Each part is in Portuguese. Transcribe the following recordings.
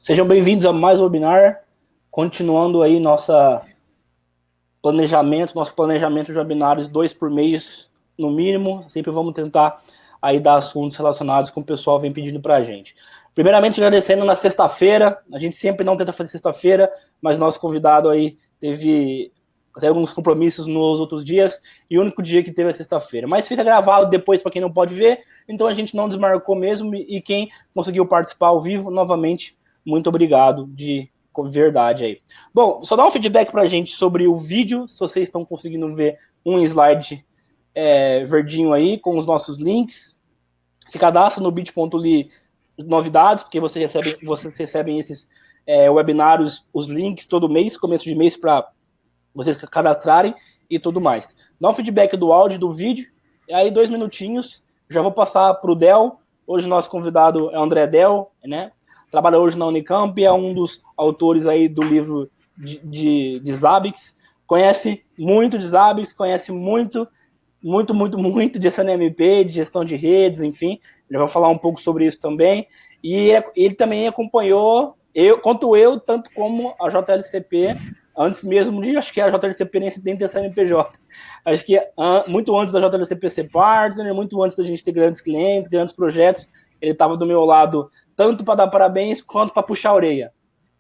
Sejam bem-vindos a mais um webinar, continuando aí nosso planejamento de webinários 2 por mês, no mínimo. Sempre vamos tentar aí dar assuntos relacionados com o pessoal vem pedindo para a gente. Primeiramente, agradecendo na sexta-feira, a gente sempre não tenta fazer sexta-feira, mas nosso convidado aí teve alguns compromissos nos outros dias, e o único dia que teve é sexta-feira. Mas fica gravado depois para quem não pode ver, então a gente não desmarcou mesmo, e quem conseguiu participar ao vivo, novamente, muito obrigado de verdade aí. Bom, só dá um feedback pra gente sobre o vídeo, se vocês estão conseguindo ver um slide verdinho aí, com os nossos links. Se cadastra no bit.ly novidades, porque vocês recebem esses webinários, os links todo mês, começo de mês, para vocês cadastrarem e tudo mais. Dá um feedback do áudio e do vídeo, e aí 2 minutinhos, já vou passar pro Del. Hoje o nosso convidado é o André Del, né? Trabalha hoje na Unicamp, é um dos autores aí do livro de Zabbix, conhece muito de Zabbix, conhece muito de SNMP, de gestão de redes, enfim, ele vai falar um pouco sobre isso também, e ele também acompanhou, tanto como a JLCP, antes mesmo de, acho que a JLCP nem ter CNPJ, acho que muito antes da JLCP ser partner, muito antes da gente ter grandes clientes, grandes projetos, ele estava do meu lado, tanto para dar parabéns, quanto para puxar a orelha.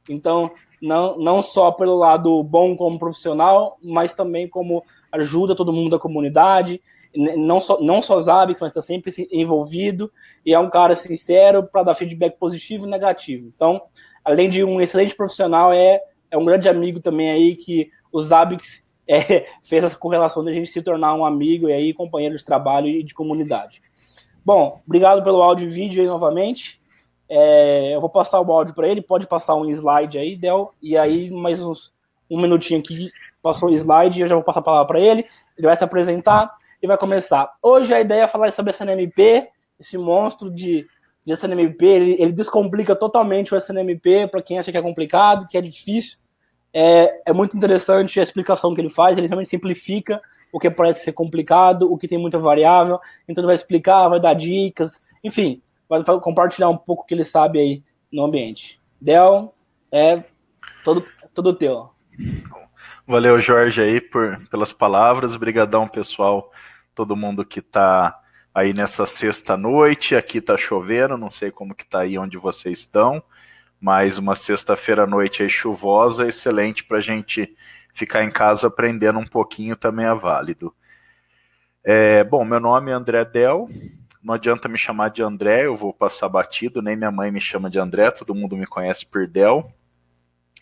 Então, não só pelo lado bom como profissional, mas também como ajuda todo mundo da comunidade, não só Zabbix, mas está sempre envolvido, e é um cara sincero para dar feedback positivo e negativo. Então, além de um excelente profissional, é um grande amigo também aí, que o Zabbix fez essa correlação de a gente se tornar um amigo e aí companheiro de trabalho e de comunidade. Bom, obrigado pelo áudio e vídeo aí novamente. Eu vou passar o áudio para ele, pode passar um slide aí, Del, e aí mais um minutinho aqui, passou o slide e eu já vou passar a palavra para ele, ele vai se apresentar e vai começar. Hoje a ideia é falar sobre SNMP, esse monstro de SNMP, ele descomplica totalmente o SNMP para quem acha que é complicado, que é difícil. É muito interessante a explicação que ele faz, ele realmente simplifica o que parece ser complicado, o que tem muita variável, então ele vai explicar, vai dar dicas, enfim, vai compartilhar um pouco o que ele sabe aí no ambiente. Del, todo teu. Valeu, Jorge, aí pelas palavras. Obrigadão, pessoal, todo mundo que está aí nessa sexta-noite. Aqui está chovendo, não sei como que está aí onde vocês estão, mas uma sexta-feira à noite aí chuvosa, excelente para a gente ficar em casa aprendendo um pouquinho, também é válido. Bom, meu nome é André Del, não adianta me chamar de André, eu vou passar batido, nem minha mãe me chama de André, todo mundo me conhece por Del.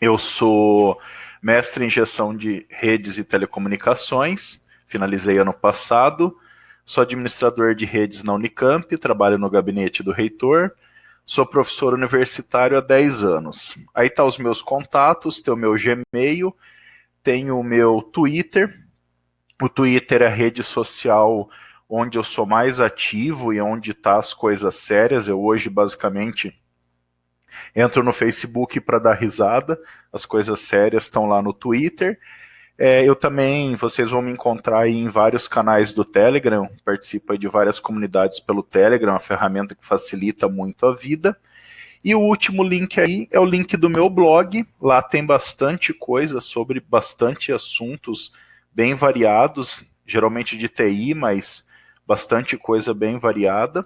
Eu sou mestre em gestão de redes e telecomunicações, finalizei ano passado, sou administrador de redes na Unicamp, trabalho no gabinete do reitor, sou professor universitário há 10 anos. Aí tá os meus contatos, tem o meu Gmail, tem o meu Twitter. O Twitter é a rede social onde eu sou mais ativo e onde tá as coisas sérias. Eu hoje, basicamente, entro no Facebook para dar risada, as coisas sérias estão lá no Twitter. Eu também, vocês vão me encontrar aí em vários canais do Telegram, participo aí de várias comunidades pelo Telegram, uma ferramenta que facilita muito a vida. E o último link aí é o link do meu blog, lá tem bastante coisa sobre bastante assuntos bem variados, geralmente de TI, mas bastante coisa bem variada.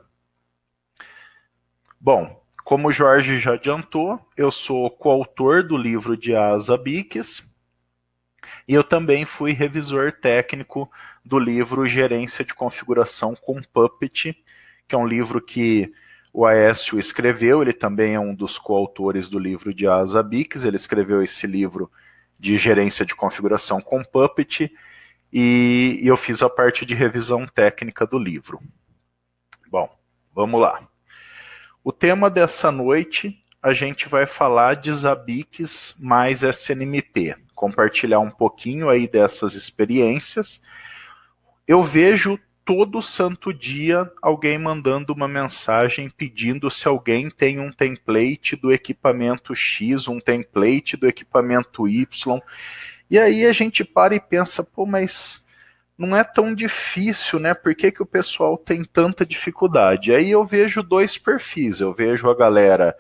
Bom, como o Jorge já adiantou, eu sou coautor do livro de Zabbix e eu também fui revisor técnico do livro Gerência de Configuração com Puppet, que é um livro que o Aécio escreveu, ele também é um dos coautores do livro de Zabbix, ele escreveu esse livro de Gerência de Configuração com Puppet e eu fiz a parte de revisão técnica do livro. Bom, vamos lá. O tema dessa noite, a gente vai falar de Zabbix mais SNMP, compartilhar um pouquinho aí dessas experiências. Eu vejo todo santo dia alguém mandando uma mensagem pedindo se alguém tem um template do equipamento X, um template do equipamento Y, e aí a gente para e pensa, pô, mas não é tão difícil, né? Por que o pessoal tem tanta dificuldade? Aí eu vejo dois perfis, eu vejo a galera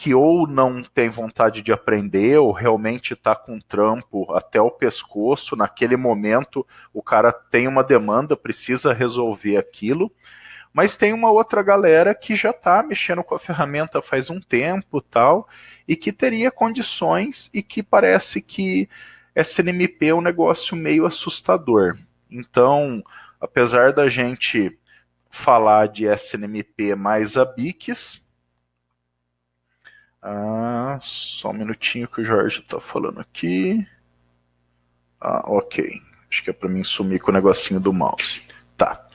que ou não tem vontade de aprender, ou realmente está com trampo até o pescoço, naquele momento o cara tem uma demanda, precisa resolver aquilo, mas tem uma outra galera que já está mexendo com a ferramenta faz um tempo tal, e que teria condições, e que parece que SNMP é um negócio meio assustador. Então, apesar da gente falar de SNMP mais ABICs, só um minutinho que o Jorge está falando aqui. Ok. Acho que é para mim sumir com o negocinho do mouse. Tá.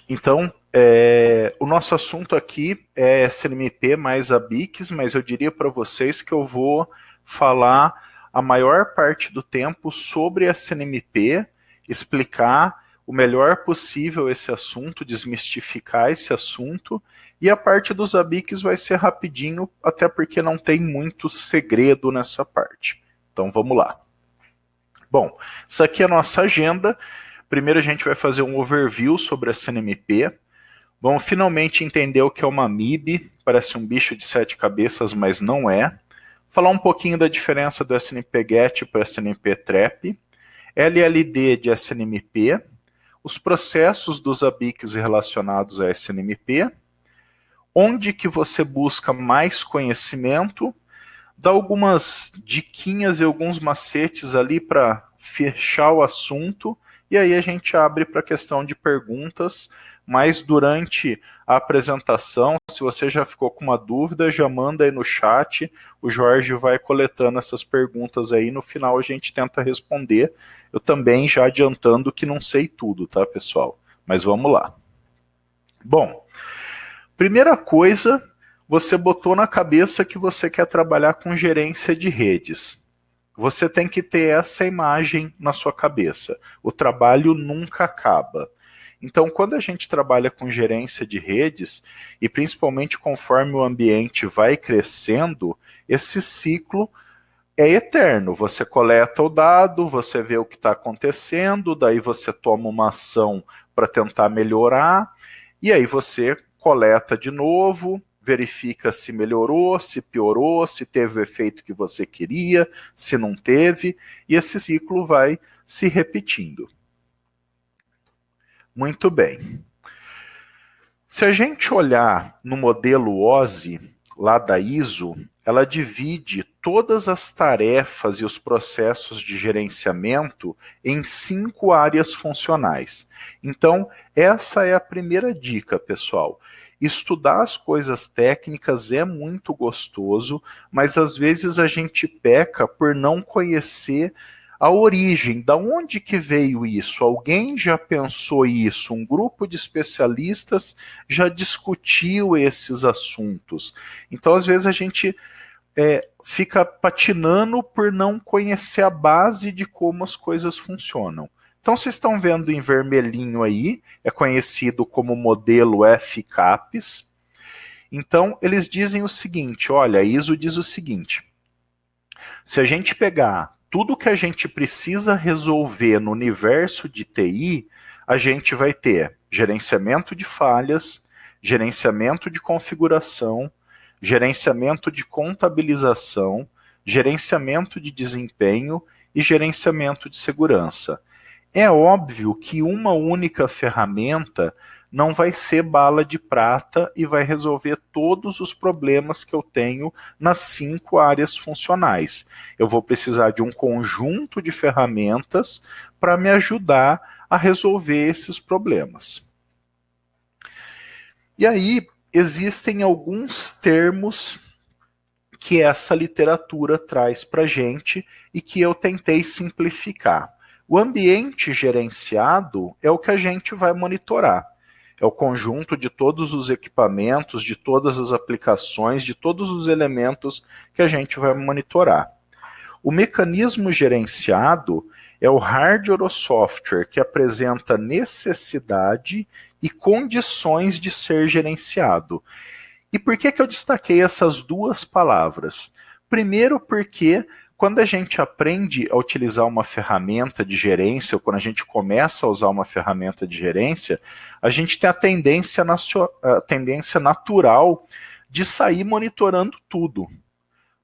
Então, o nosso assunto aqui é SNMP mais ABICs, mas eu diria para vocês que eu vou falar a maior parte do tempo sobre SNMP, explicar o melhor possível esse assunto, desmistificar esse assunto, e a parte dos ABICs vai ser rapidinho, até porque não tem muito segredo nessa parte. Então vamos lá. Bom, isso aqui é a nossa agenda. Primeiro a gente vai fazer um overview sobre a SNMP. Vamos finalmente entender o que é uma MIB, parece um bicho de 7 cabeças, mas não é. Falar um pouquinho da diferença do SNMP-GET para o SNMP-TRAP, LLD de SNMP, os processos dos ABICs relacionados a SNMP, onde que você busca mais conhecimento, dá algumas diquinhas e alguns macetes ali para fechar o assunto, e aí a gente abre para a questão de perguntas, mas durante a apresentação, se você já ficou com uma dúvida, já manda aí no chat, o Jorge vai coletando essas perguntas aí, no final a gente tenta responder. Eu também já adiantando que não sei tudo, tá, pessoal? Mas vamos lá. Bom, primeira coisa, você botou na cabeça que você quer trabalhar com gerência de redes. Você tem que ter essa imagem na sua cabeça. O trabalho nunca acaba. Então, quando a gente trabalha com gerência de redes, e principalmente conforme o ambiente vai crescendo, esse ciclo é eterno. Você coleta o dado, você vê o que está acontecendo, daí você toma uma ação para tentar melhorar, e aí você coleta de novo, verifica se melhorou, se piorou, se teve o efeito que você queria, se não teve, e esse ciclo vai se repetindo. Muito bem. Se a gente olhar no modelo OSI, lá da ISO, ela divide todas as tarefas e os processos de gerenciamento em 5 áreas funcionais. Então, essa é a primeira dica, pessoal. Estudar as coisas técnicas é muito gostoso, mas às vezes a gente peca por não conhecer a origem, da onde que veio isso? Alguém já pensou isso? Um grupo de especialistas já discutiu esses assuntos. Então, às vezes, a gente fica patinando por não conhecer a base de como as coisas funcionam. Então, vocês estão vendo em vermelhinho aí, é conhecido como modelo FCAPS. Então, eles dizem o seguinte, olha, a ISO diz o seguinte, se a gente pegar tudo que a gente precisa resolver no universo de TI, a gente vai ter gerenciamento de falhas, gerenciamento de configuração, gerenciamento de contabilização, gerenciamento de desempenho e gerenciamento de segurança. É óbvio que uma única ferramenta não vai ser bala de prata e vai resolver todos os problemas que eu tenho nas 5 áreas funcionais. Eu vou precisar de um conjunto de ferramentas para me ajudar a resolver esses problemas. E aí, existem alguns termos que essa literatura traz para a gente e que eu tentei simplificar. O ambiente gerenciado é o que a gente vai monitorar. É o conjunto de todos os equipamentos, de todas as aplicações, de todos os elementos que a gente vai monitorar. O mecanismo gerenciado é o hardware ou software que apresenta necessidade e condições de ser gerenciado. E por que eu destaquei essas duas palavras? Primeiro porque quando a gente aprende a utilizar uma ferramenta de gerência, ou quando a gente começa a usar uma ferramenta de gerência, a gente tem a tendência natural de sair monitorando tudo.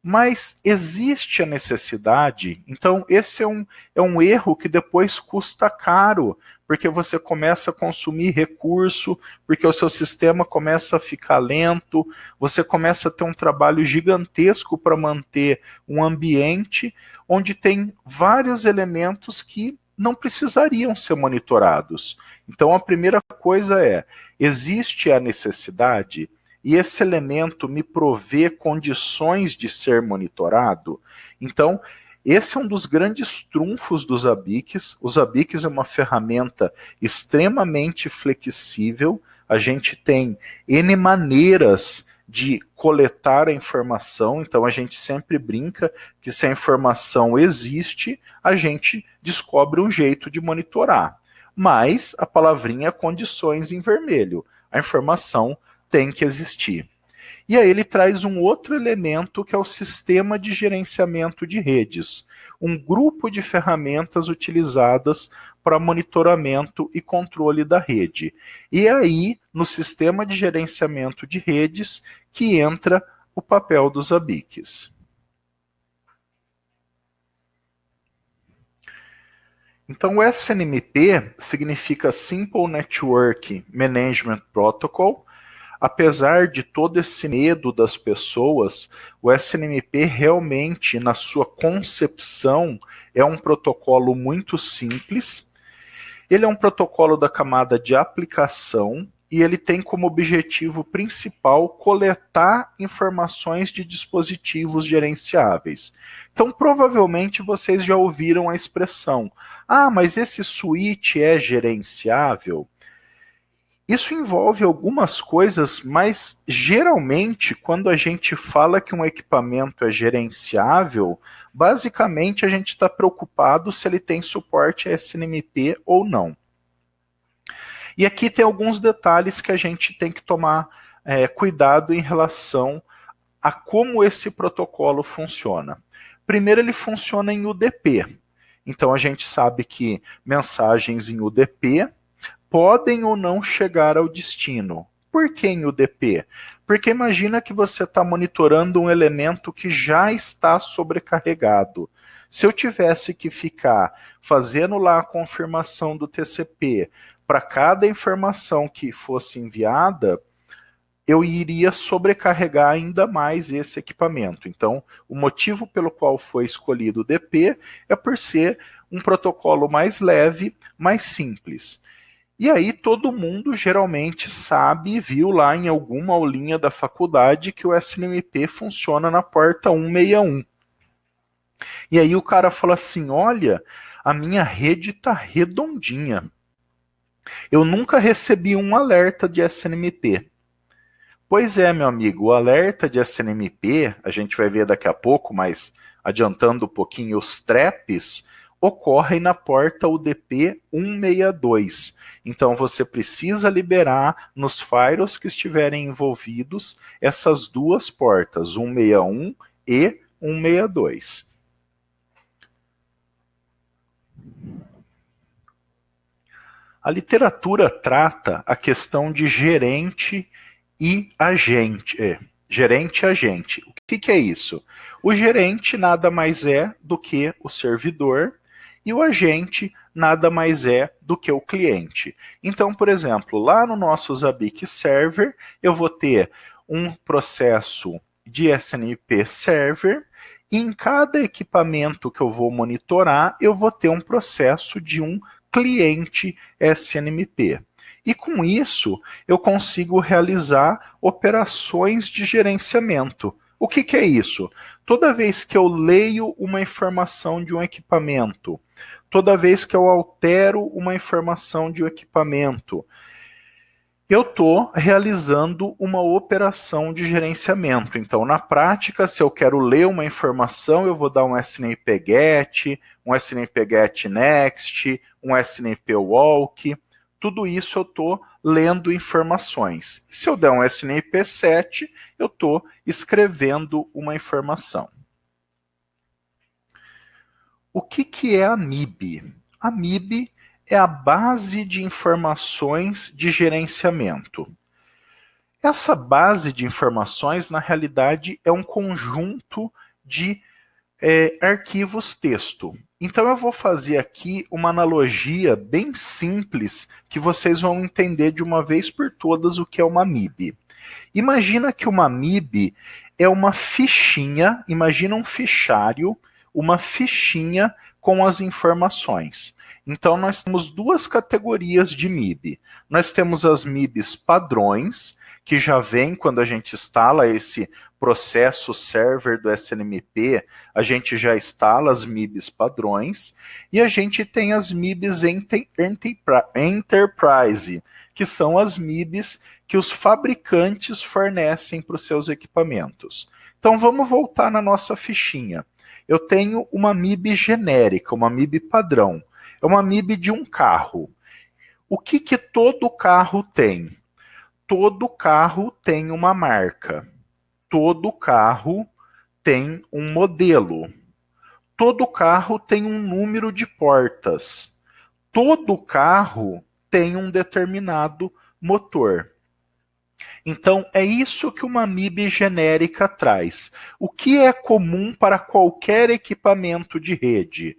Mas existe a necessidade, então esse é um erro que depois custa caro, porque você começa a consumir recurso, porque o seu sistema começa a ficar lento, você começa a ter um trabalho gigantesco para manter um ambiente onde tem vários elementos que não precisariam ser monitorados. Então a primeira coisa é, existe a necessidade? E esse elemento me provê condições de ser monitorado? Então, esse é um dos grandes trunfos dos Zabbix. Os Zabbix é uma ferramenta extremamente flexível. A gente tem N maneiras de coletar a informação, então a gente sempre brinca que se a informação existe, a gente descobre um jeito de monitorar. Mas a palavrinha condições em vermelho. A informação tem que existir. E aí ele traz um outro elemento que é o sistema de gerenciamento de redes, um grupo de ferramentas utilizadas para monitoramento e controle da rede. E aí, no sistema de gerenciamento de redes, que entra o papel dos Zabbix. Então o SNMP significa Simple Network Management Protocol. Apesar de todo esse medo das pessoas, o SNMP realmente, na sua concepção, é um protocolo muito simples. Ele é um protocolo da camada de aplicação e ele tem como objetivo principal coletar informações de dispositivos gerenciáveis. Então, provavelmente vocês já ouviram a expressão: ah, mas esse switch é gerenciável? Isso envolve algumas coisas, mas geralmente quando a gente fala que um equipamento é gerenciável, basicamente a gente está preocupado se ele tem suporte a SNMP ou não. E aqui tem alguns detalhes que a gente tem que tomar cuidado em relação a como esse protocolo funciona. Primeiro, ele funciona em UDP. Então a gente sabe que mensagens em UDP podem ou não chegar ao destino. Por que em UDP? Porque imagina que você está monitorando um elemento que já está sobrecarregado. Se eu tivesse que ficar fazendo lá a confirmação do TCP para cada informação que fosse enviada, eu iria sobrecarregar ainda mais esse equipamento. Então, o motivo pelo qual foi escolhido o UDP é por ser um protocolo mais leve, mais simples. E aí todo mundo geralmente sabe e viu lá em alguma aulinha da faculdade que o SNMP funciona na porta 161. E aí o cara fala assim, olha, a minha rede está redondinha. Eu nunca recebi um alerta de SNMP. Pois é, meu amigo, o alerta de SNMP, a gente vai ver daqui a pouco, mas adiantando um pouquinho, os traps ocorrem na porta UDP 162. Então você precisa liberar nos firewalls que estiverem envolvidos essas duas portas, 161 e 162. A literatura trata a questão de gerente e agente. Gerente e agente. O que é isso? O gerente nada mais é do que o servidor e o agente nada mais é do que o cliente. Então, por exemplo, lá no nosso Zabbix Server, eu vou ter um processo de SNMP Server e em cada equipamento que eu vou monitorar, eu vou ter um processo de um cliente SNMP. E com isso, eu consigo realizar operações de gerenciamento. O que é isso? Toda vez que eu leio uma informação de um equipamento, toda vez que eu altero uma informação de um equipamento, eu estou realizando uma operação de gerenciamento. Então, na prática, se eu quero ler uma informação, eu vou dar um SNMP GET, um SNMP GET NEXT, um SNMP WALK. Tudo isso eu estou lendo informações. Se eu der um SNMP 7, eu estou escrevendo uma informação. O que é a MIB? A MIB é a base de informações de gerenciamento. Essa base de informações, na realidade, é um conjunto de arquivos texto. Então eu vou fazer aqui uma analogia bem simples que vocês vão entender de uma vez por todas o que é uma MIB. Imagina que uma MIB é uma fichinha, imagina um fichário, uma fichinha com as informações. Então nós temos duas categorias de MIB. Nós temos as MIBs padrões, que já vem quando a gente instala esse processo server do SNMP, a gente já instala as MIBs padrões, e a gente tem as MIBs Enterprise, que são as MIBs que os fabricantes fornecem para os seus equipamentos. Então vamos voltar na nossa fichinha. Eu tenho uma MIB genérica, uma MIB padrão. É uma MIB de um carro. O que todo carro tem? Todo carro tem uma marca. Todo carro tem um modelo. Todo carro tem um número de portas. Todo carro tem um determinado motor. Então, é isso que uma MIB genérica traz. O que é comum para qualquer equipamento de rede?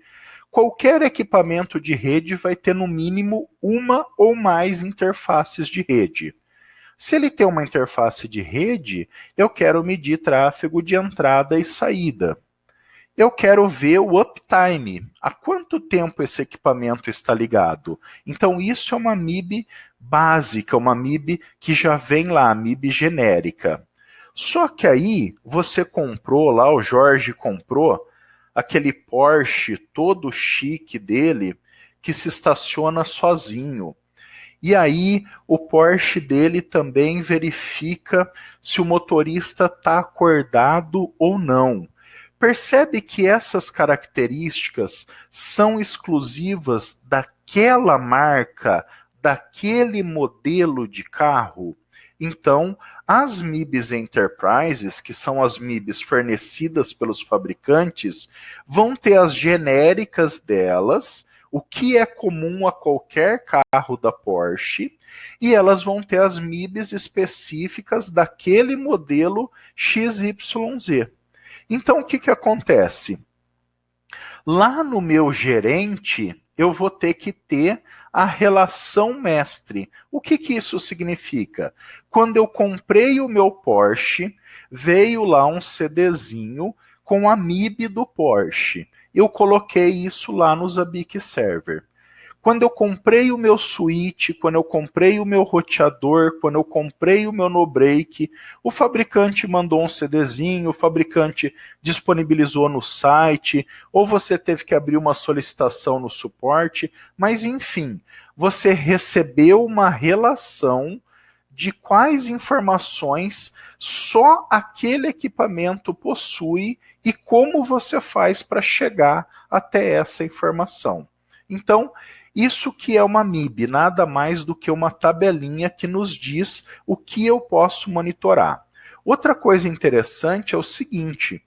Qualquer equipamento de rede vai ter no mínimo uma ou mais interfaces de rede. Se ele tem uma interface de rede, eu quero medir tráfego de entrada e saída. Eu quero ver o uptime, há quanto tempo esse equipamento está ligado. Então isso é uma MIB básica, uma MIB que já vem lá, a MIB genérica. Só que aí você comprou lá, o Jorge comprou, aquele Porsche todo chique dele, que se estaciona sozinho. E aí o Porsche dele também verifica se o motorista está acordado ou não. Percebe que essas características são exclusivas daquela marca, daquele modelo de carro? Então, as MIBs Enterprises, que são as MIBs fornecidas pelos fabricantes, vão ter as genéricas delas, o que é comum a qualquer carro da Porsche, e elas vão ter as MIBs específicas daquele modelo XYZ. Então, o que acontece? Lá no meu gerente, eu vou ter que ter a relação mestre. O que isso significa? Quando eu comprei o meu Porsche, veio lá um CDzinho com a MIB do Porsche. Eu coloquei isso lá no Zabbix Server. Quando eu comprei o meu switch, quando eu comprei o meu roteador, quando eu comprei o meu no-break, o fabricante mandou um CDzinho, o fabricante disponibilizou no site, ou você teve que abrir uma solicitação no suporte, mas enfim, você recebeu uma relação de quais informações só aquele equipamento possui e como você faz para chegar até essa informação. Então, isso que é uma MIB, nada mais do que uma tabelinha que nos diz o que eu posso monitorar. Outra coisa interessante é o seguinte,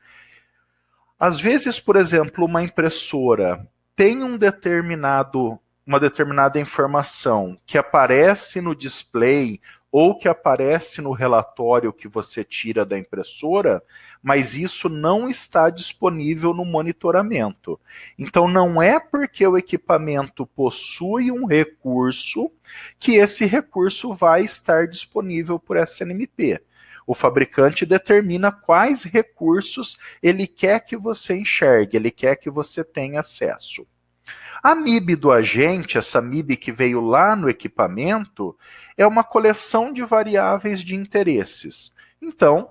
às vezes, por exemplo, uma impressora tem uma determinada informação que aparece no display ou que aparece no relatório que você tira da impressora, mas isso não está disponível no monitoramento. Então não é porque o equipamento possui um recurso que esse recurso vai estar disponível por SNMP. O fabricante determina quais recursos ele quer que você enxergue, ele quer que você tenha acesso. A MIB do agente, essa MIB que veio lá no equipamento, é uma coleção de variáveis de interesses. Então,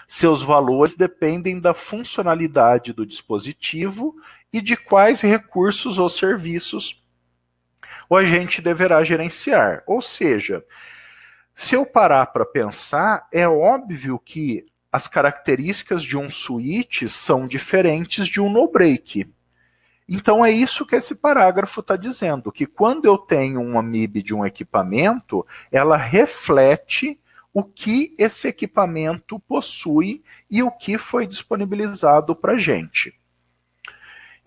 seus valores dependem da funcionalidade do dispositivo e de quais recursos ou serviços o agente deverá gerenciar. Ou seja, se eu parar para pensar, é óbvio que as características de um switch são diferentes de um no-break. Então é isso que esse parágrafo está dizendo, que quando eu tenho uma MIB de um equipamento, ela reflete o que esse equipamento possui e o que foi disponibilizado para a gente.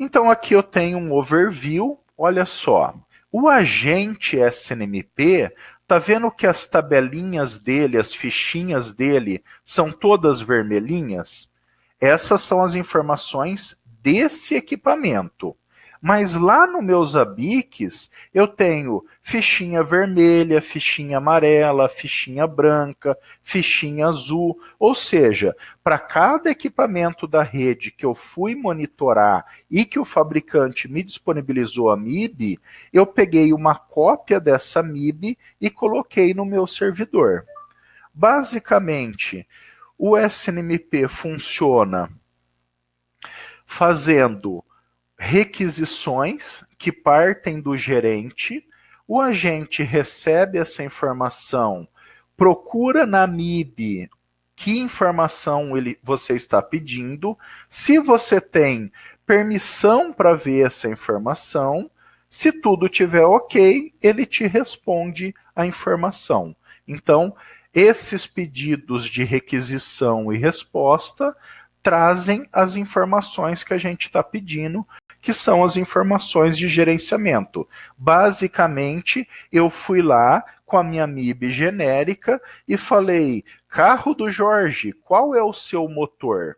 Então aqui eu tenho um overview, olha só. O agente SNMP, tá vendo que as tabelinhas dele, as fichinhas dele, são todas vermelhinhas? Essas são as informações desse equipamento. Mas lá no meus ABICs, eu tenho fichinha vermelha, fichinha amarela, fichinha branca, fichinha azul. Ou seja, para cada equipamento da rede que eu fui monitorar e que o fabricante me disponibilizou a MIB, eu peguei uma cópia dessa MIB e coloquei no meu servidor. Basicamente, o SNMP funciona fazendo requisições que partem do gerente, o agente recebe essa informação, procura na MIB que informação você está pedindo, se você tem permissão para ver essa informação, se tudo estiver ok, ele te responde a informação. Então, esses pedidos de requisição e resposta trazem as informações que a gente está pedindo, que são as informações de gerenciamento. Basicamente, eu fui lá com a minha MIB genérica e falei, carro do Jorge, qual é o seu motor?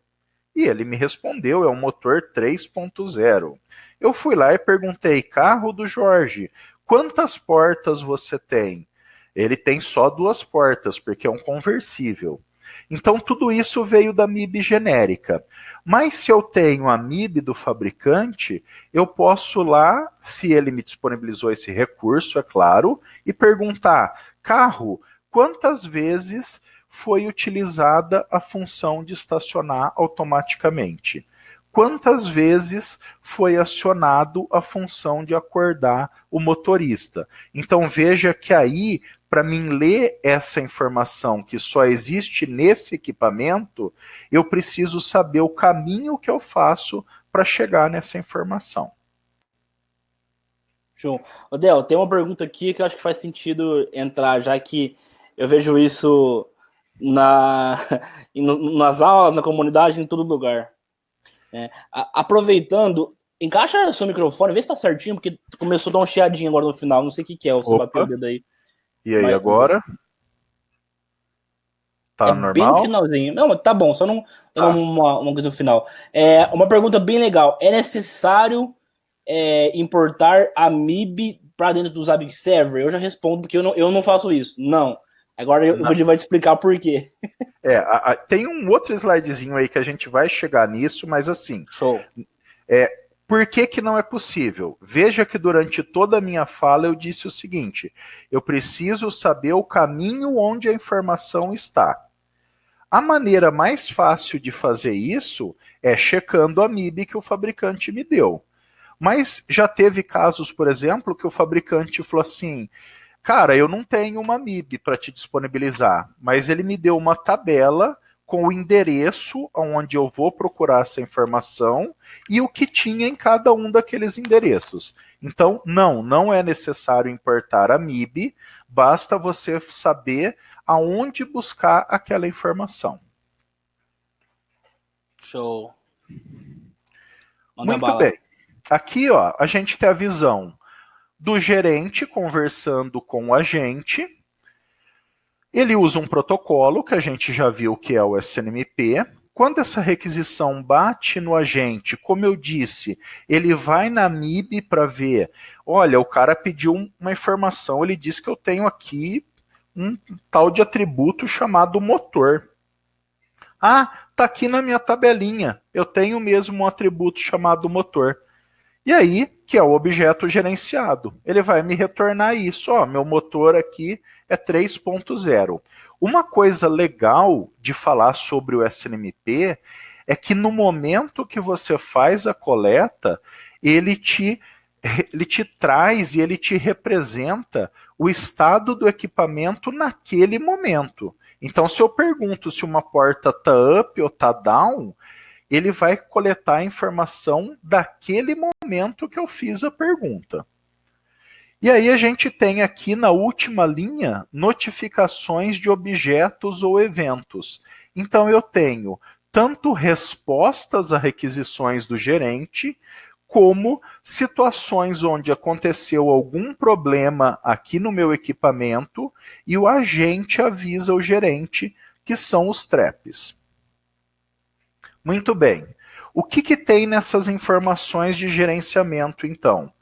E ele me respondeu, é um motor 3.0. Eu fui lá e perguntei, carro do Jorge, quantas portas você tem? Ele tem só 2 portas, porque é um conversível. Então, tudo isso veio da MIB genérica. Mas se eu tenho a MIB do fabricante, eu posso lá, se ele me disponibilizou esse recurso, é claro, e perguntar, carro, quantas vezes foi utilizada a função de estacionar automaticamente? Quantas vezes foi acionado a função de acordar o motorista? Então veja que aí, para mim ler essa informação que só existe nesse equipamento, eu preciso saber o caminho que eu faço para chegar nessa informação. Show. Odel, tem uma pergunta aqui que eu acho que faz sentido entrar, já que eu vejo isso nas aulas, na comunidade, em todo lugar. Aproveitando, encaixa seu microfone, vê se tá certinho, porque começou a dar um chiadinho agora no final, não sei o que é, você bateu o dedo aí. E aí, agora? Tá normal? Bem finalzinho. Não, tá bom, só não uma coisa no final. Uma pergunta bem legal. É necessário importar a MIB para dentro do Zabbix Server? Eu já respondo, porque eu não faço isso. Não. Agora o Woody vai te explicar por quê. Tem um outro slidezinho aí que a gente vai chegar nisso, mas assim... Show. Por que não é possível? Veja que durante toda a minha fala eu disse o seguinte, eu preciso saber o caminho onde a informação está. A maneira mais fácil de fazer isso é checando a MIB que o fabricante me deu. Mas já teve casos, por exemplo, que o fabricante falou assim, cara, eu não tenho uma MIB para te disponibilizar, mas ele me deu uma tabela com o endereço onde eu vou procurar essa informação e o que tinha em cada um daqueles endereços. Então, não é necessário importar a MIB, basta você saber aonde buscar aquela informação. Show. Muito bem. Aqui, ó, a gente tem a visão do gerente conversando com o agente. Ele usa um protocolo que a gente já viu que é o SNMP. Quando essa requisição bate no agente, como eu disse, ele vai na MIB para ver, olha, o cara pediu uma informação, ele disse que eu tenho aqui um tal de atributo chamado motor. Ah, tá aqui na minha tabelinha, eu tenho mesmo um atributo chamado motor. E aí, que é o objeto gerenciado, ele vai me retornar isso, ó, meu motor aqui é 3.0. Uma coisa legal de falar sobre o SNMP é que no momento que você faz a coleta, ele te traz e ele te representa o estado do equipamento naquele momento. Então, se eu pergunto se uma porta está up ou está down, ele vai coletar a informação daquele momento que eu fiz a pergunta. E aí a gente tem aqui na última linha notificações de objetos ou eventos. Então eu tenho tanto respostas a requisições do gerente, como situações onde aconteceu algum problema aqui no meu equipamento e o agente avisa o gerente, que são os traps. Muito bem. O que tem nessas informações de gerenciamento, então?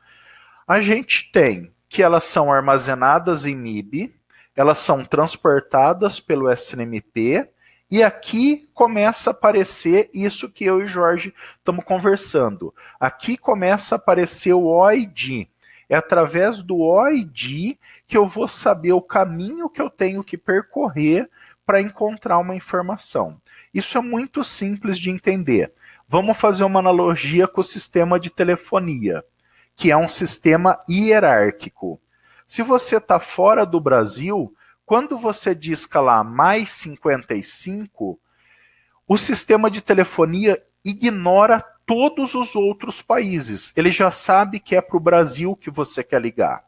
A gente tem que elas são armazenadas em MIB, elas são transportadas pelo SNMP, e aqui começa a aparecer isso que eu e o Jorge estamos conversando. Aqui começa a aparecer o OID. É através do OID que eu vou saber o caminho que eu tenho que percorrer para encontrar uma informação. Isso é muito simples de entender. Vamos fazer uma analogia com o sistema de telefonia, que é um sistema hierárquico. Se você está fora do Brasil, quando você disca lá mais 55, o sistema de telefonia ignora todos os outros países. Ele já sabe que é para o Brasil que você quer ligar.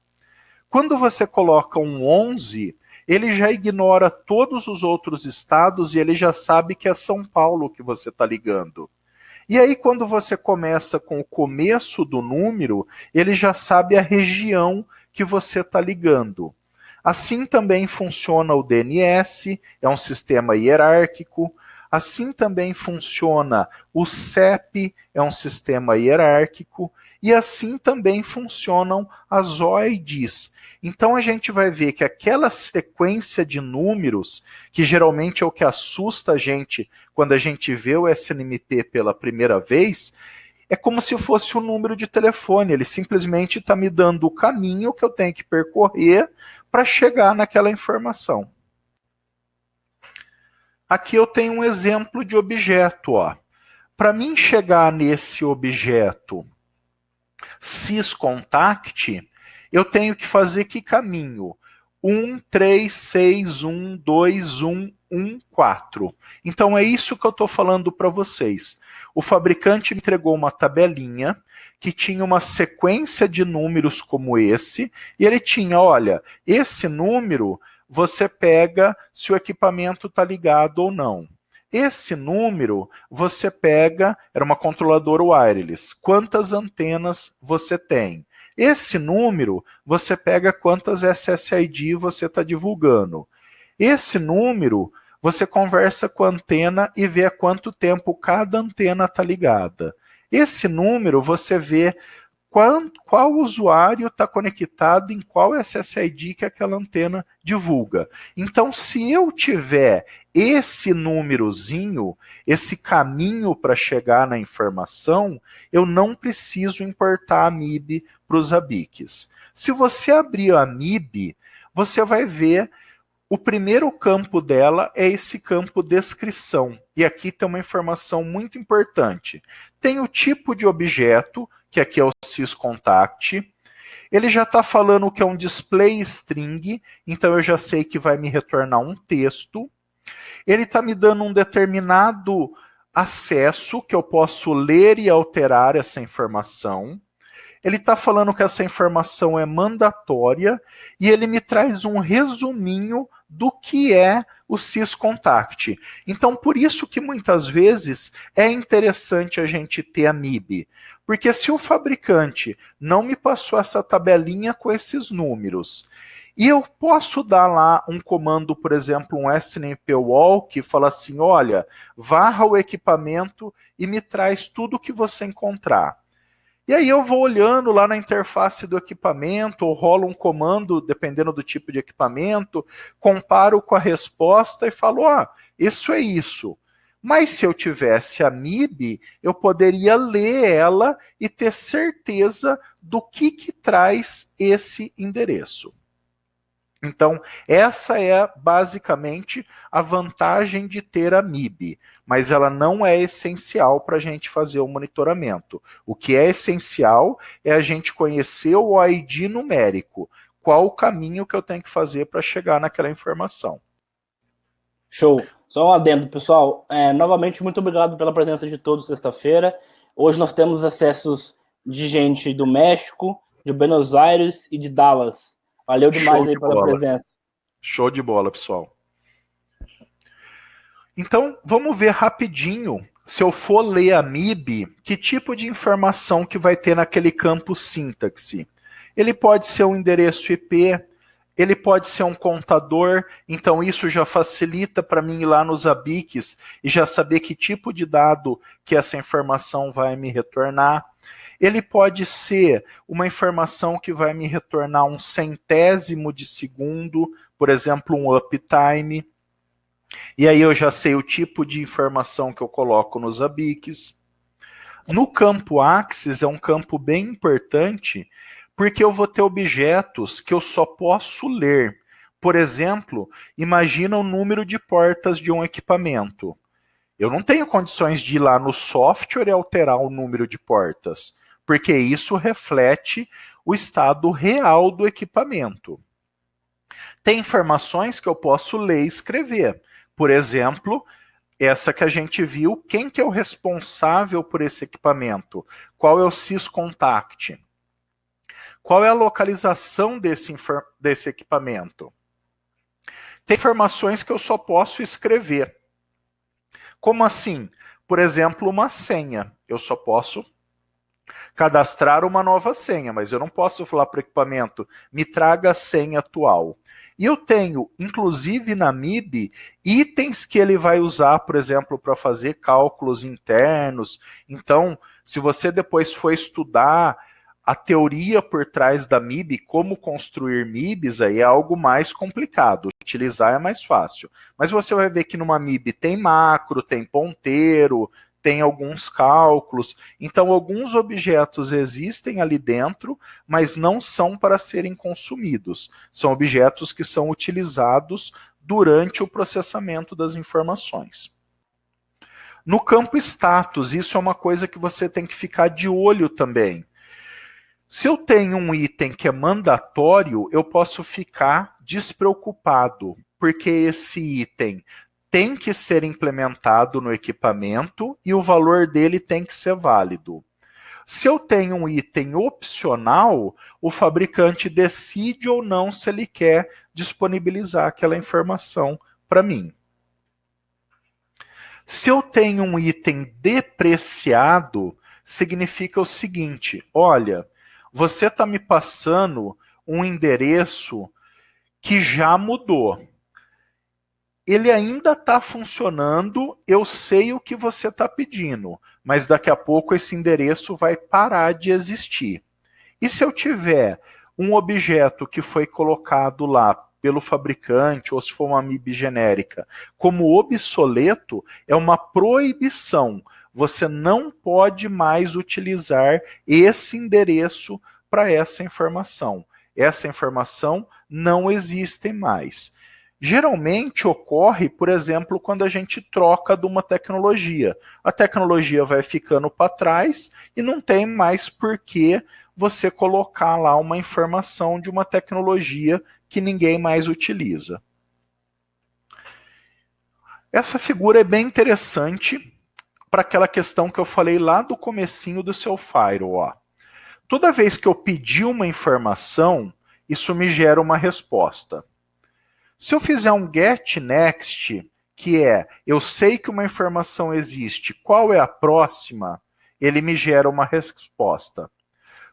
Quando você coloca um 11, ele já ignora todos os outros estados e ele já sabe que é São Paulo que você está ligando. E aí, quando você começa com o começo do número, ele já sabe a região que você está ligando. Assim também funciona o DNS, é um sistema hierárquico. Assim também funciona o CEP, é um sistema hierárquico. E assim também funcionam as OIDs. Então a gente vai ver que aquela sequência de números, que geralmente é o que assusta a gente quando a gente vê o SNMP pela primeira vez, é como se fosse um número de telefone. Ele simplesmente está me dando o caminho que eu tenho que percorrer para chegar naquela informação. Aqui eu tenho um exemplo de objeto. Para mim chegar nesse objeto syscontact, eu tenho que fazer que caminho? 136121114. Então é isso que eu estou falando para vocês. O fabricante me entregou uma tabelinha que tinha uma sequência de números como esse, e ele tinha, olha, esse número você pega se o equipamento está ligado ou não. Esse número você pega, era uma controladora wireless, quantas antenas você tem. Esse número você pega quantas SSID você está divulgando. Esse número você conversa com a antena e vê há quanto tempo cada antena está ligada. Esse número você vê qual usuário está conectado em qual SSID que aquela antena divulga. Então, se eu tiver esse númerozinho, esse caminho para chegar na informação, eu não preciso importar a MIB para os ABICs. Se você abrir a MIB, você vai ver o primeiro campo dela é esse campo descrição. E aqui tem uma informação muito importante. Tem o tipo de objeto, que aqui é o syscontact. Ele já está falando que é um display string, então eu já sei que vai me retornar um texto. Ele está me dando um determinado acesso, que eu posso ler e alterar essa informação. Ele está falando que essa informação é mandatória e ele me traz um resuminho do que é o syscontact. Então, por isso que muitas vezes é interessante a gente ter a MIB. Porque se o fabricante não me passou essa tabelinha com esses números, e eu posso dar lá um comando, por exemplo, um SNMP wall, que fala assim, olha, varra o equipamento e me traz tudo que você encontrar. E aí eu vou olhando lá na interface do equipamento, ou rolo um comando, dependendo do tipo de equipamento, comparo com a resposta e falo, isso é isso. Mas se eu tivesse a MIB, eu poderia ler ela e ter certeza do que traz esse endereço. Então, essa é basicamente a vantagem de ter a MIB, mas ela não é essencial para a gente fazer o monitoramento. O que é essencial é a gente conhecer o OID numérico, qual o caminho que eu tenho que fazer para chegar naquela informação. Show. Só um adendo, pessoal. Novamente, muito obrigado pela presença de todos sexta-feira. Hoje nós temos acessos de gente do México, de Buenos Aires e de Dallas. Valeu demais aí pela presença. Show de bola, pessoal. Então, vamos ver rapidinho se eu for ler a MIB, que tipo de informação que vai ter naquele campo sintaxe? Ele pode ser um endereço IP, ele pode ser um contador, então isso já facilita para mim ir lá nos ABICs e já saber que tipo de dado que essa informação vai me retornar. Ele pode ser uma informação que vai me retornar um centésimo de segundo, por exemplo, um uptime. E aí eu já sei o tipo de informação que eu coloco nos ABICs. No campo Axis é um campo bem importante, porque eu vou ter objetos que eu só posso ler. Por exemplo, imagina o número de portas de um equipamento. Eu não tenho condições de ir lá no software e alterar o número de portas, porque isso reflete o estado real do equipamento. Tem informações que eu posso ler e escrever. Por exemplo, essa que a gente viu, quem que é o responsável por esse equipamento? Qual é o syscontact? Qual é a localização desse equipamento? Tem informações que eu só posso escrever. Como assim? Por exemplo, uma senha. Eu só posso cadastrar uma nova senha, mas eu não posso falar para o equipamento, me traga a senha atual. E eu tenho, inclusive na MIB, itens que ele vai usar, por exemplo, para fazer cálculos internos. Então, se você depois for estudar a teoria por trás da MIB, como construir MIBs, aí é algo mais complicado. Utilizar é mais fácil. Mas você vai ver que numa MIB tem macro, tem ponteiro, tem alguns cálculos. Então, alguns objetos existem ali dentro, mas não são para serem consumidos. São objetos que são utilizados durante o processamento das informações. No campo status, isso é uma coisa que você tem que ficar de olho também. Se eu tenho um item que é mandatório, eu posso ficar despreocupado, porque esse item tem que ser implementado no equipamento e o valor dele tem que ser válido. Se eu tenho um item opcional, o fabricante decide ou não se ele quer disponibilizar aquela informação para mim. Se eu tenho um item depreciado, significa o seguinte, olha, você está me passando um endereço que já mudou. Ele ainda está funcionando, eu sei o que você está pedindo, mas daqui a pouco esse endereço vai parar de existir. E se eu tiver um objeto que foi colocado lá pelo fabricante, ou se for uma MIB genérica, como obsoleto, é uma proibição. Você não pode mais utilizar esse endereço para essa informação. Essa informação não existe mais. Geralmente ocorre, por exemplo, quando a gente troca de uma tecnologia. A tecnologia vai ficando para trás e não tem mais por que você colocar lá uma informação de uma tecnologia que ninguém mais utiliza. Essa figura é bem interessante para aquela questão que eu falei lá do comecinho do seu firewall. Toda vez que eu pedir uma informação, isso me gera uma resposta. Se eu fizer um get next, que é, eu sei que uma informação existe, qual é a próxima? Ele me gera uma resposta.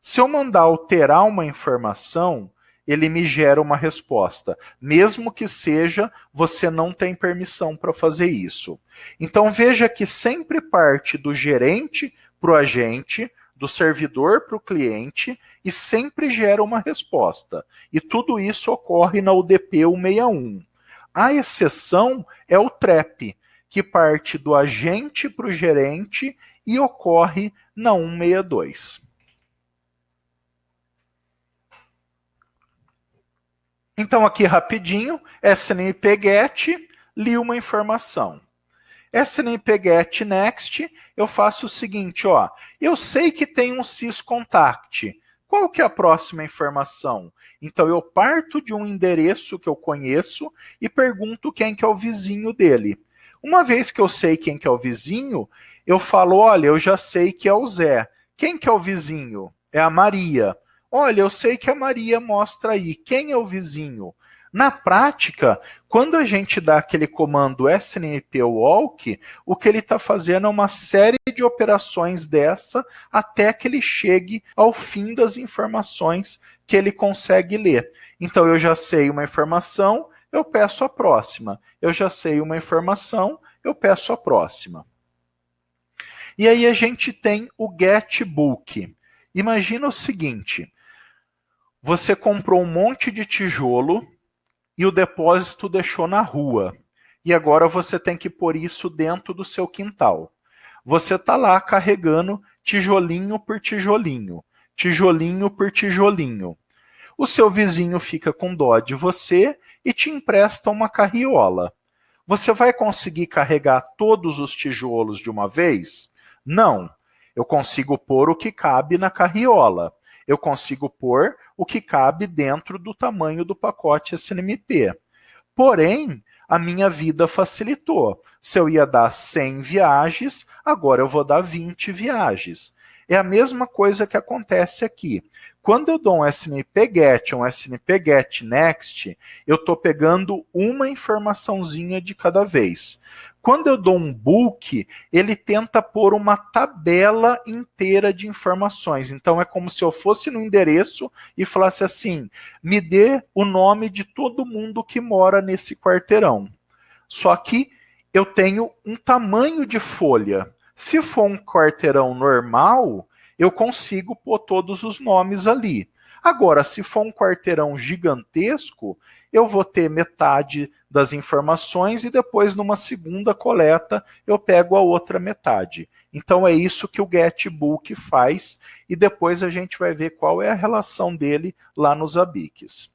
Se eu mandar alterar uma informação, ele me gera uma resposta. Mesmo que seja, você não tem permissão para fazer isso. Então veja que sempre parte do gerente para o agente, do servidor para o cliente, e sempre gera uma resposta. E tudo isso ocorre na UDP 161. A exceção é o TRAP, que parte do agente para o gerente e ocorre na 162. Então aqui rapidinho, SNMP-GET, li uma informação. SNMP-GET next, eu faço o seguinte, ó, eu sei que tem um syscontact. Qual que é a próxima informação? Então eu parto de um endereço que eu conheço e pergunto quem que é o vizinho dele. Uma vez que eu sei quem que é o vizinho, eu falo, olha, eu já sei que é o Zé. Quem que é o vizinho? É a Maria. Olha, eu sei que a Maria mostra aí. Quem é o vizinho? Na prática, quando a gente dá aquele comando snmp walk, o que ele está fazendo é uma série de operações dessa até que ele chegue ao fim das informações que ele consegue ler. Então eu já sei uma informação, eu peço a próxima. Eu já sei uma informação, eu peço a próxima. E aí a gente tem o getBook. Imagina o seguinte, você comprou um monte de tijolo e o depósito deixou na rua. E agora você tem que pôr isso dentro do seu quintal. Você está lá carregando tijolinho por tijolinho, tijolinho por tijolinho. O seu vizinho fica com dó de você e te empresta uma carriola. Você vai conseguir carregar todos os tijolos de uma vez? Não. Eu consigo pôr o que cabe na carriola. Eu consigo pôr o que cabe dentro do tamanho do pacote SNMP. Porém, a minha vida facilitou. Se eu ia dar 100 viagens, agora eu vou dar 20 viagens. É a mesma coisa que acontece aqui. Quando eu dou um SNP GET, um SNP GET NEXT, eu estou pegando uma informaçãozinha de cada vez. Quando eu dou um book, ele tenta pôr uma tabela inteira de informações. Então é como se eu fosse no endereço e falasse assim, me dê o nome de todo mundo que mora nesse quarteirão. Só que eu tenho um tamanho de folha. Se for um quarteirão normal, eu consigo pôr todos os nomes ali. Agora, se for um quarteirão gigantesco, eu vou ter metade das informações e depois, numa segunda coleta, eu pego a outra metade. Então, é isso que o getBook faz e depois a gente vai ver qual é a relação dele lá nos ABICs.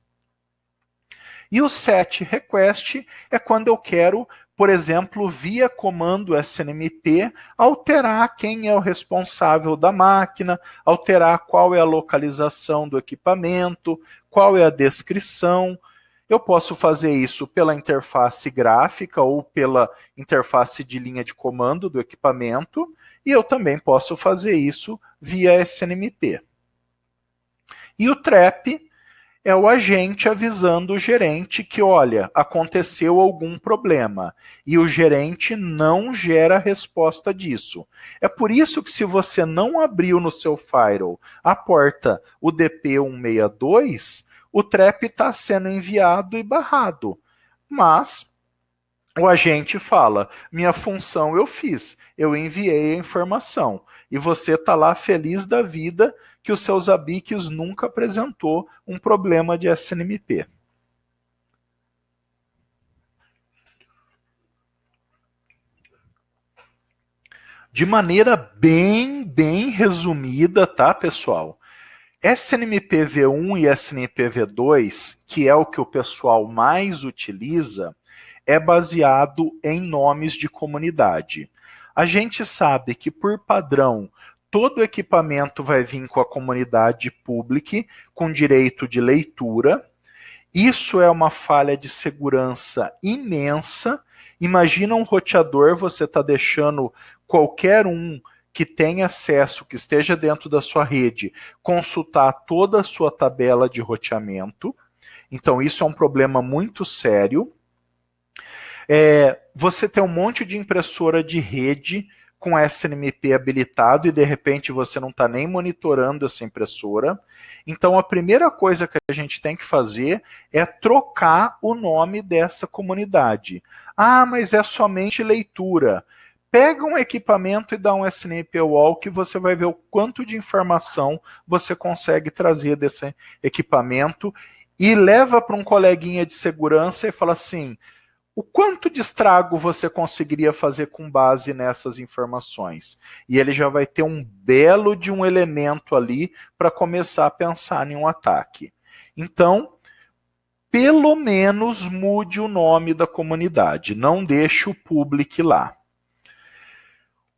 E o setRequest é quando eu quero, por exemplo, via comando SNMP, alterar quem é o responsável da máquina, alterar qual é a localização do equipamento, qual é a descrição. Eu posso fazer isso pela interface gráfica ou pela interface de linha de comando do equipamento, e eu também posso fazer isso via SNMP. E o trap é o agente avisando o gerente que, olha, aconteceu algum problema. E o gerente não gera resposta disso. É por isso que se você não abriu no seu firewall a porta UDP162, o trap está sendo enviado e barrado. Mas o agente fala, minha função eu fiz, eu enviei a informação. E você está lá feliz da vida que os seus ABICs nunca apresentou um problema de SNMP. De maneira bem resumida, tá, pessoal? SNMP v1 e SNMP v2, que é o que o pessoal mais utiliza, é baseado em nomes de comunidade. A gente sabe que, por padrão, todo equipamento vai vir com a comunidade public, com direito de leitura. Isso é uma falha de segurança imensa. Imagina um roteador, você está deixando qualquer um que tenha acesso, que esteja dentro da sua rede, consultar toda a sua tabela de roteamento. Então, isso é um problema muito sério. Você tem um monte de impressora de rede com SNMP habilitado e de repente você não está nem monitorando essa impressora. Então a primeira coisa que a gente tem que fazer é trocar o nome dessa comunidade. Ah, mas é somente leitura. Pega um equipamento e dá um SNMP wall que você vai ver o quanto de informação você consegue trazer desse equipamento e leva para um coleguinha de segurança e fala assim, o quanto de estrago você conseguiria fazer com base nessas informações? E ele já vai ter um belo de um elemento ali para começar a pensar em um ataque. Então, pelo menos mude o nome da comunidade, não deixe o public lá.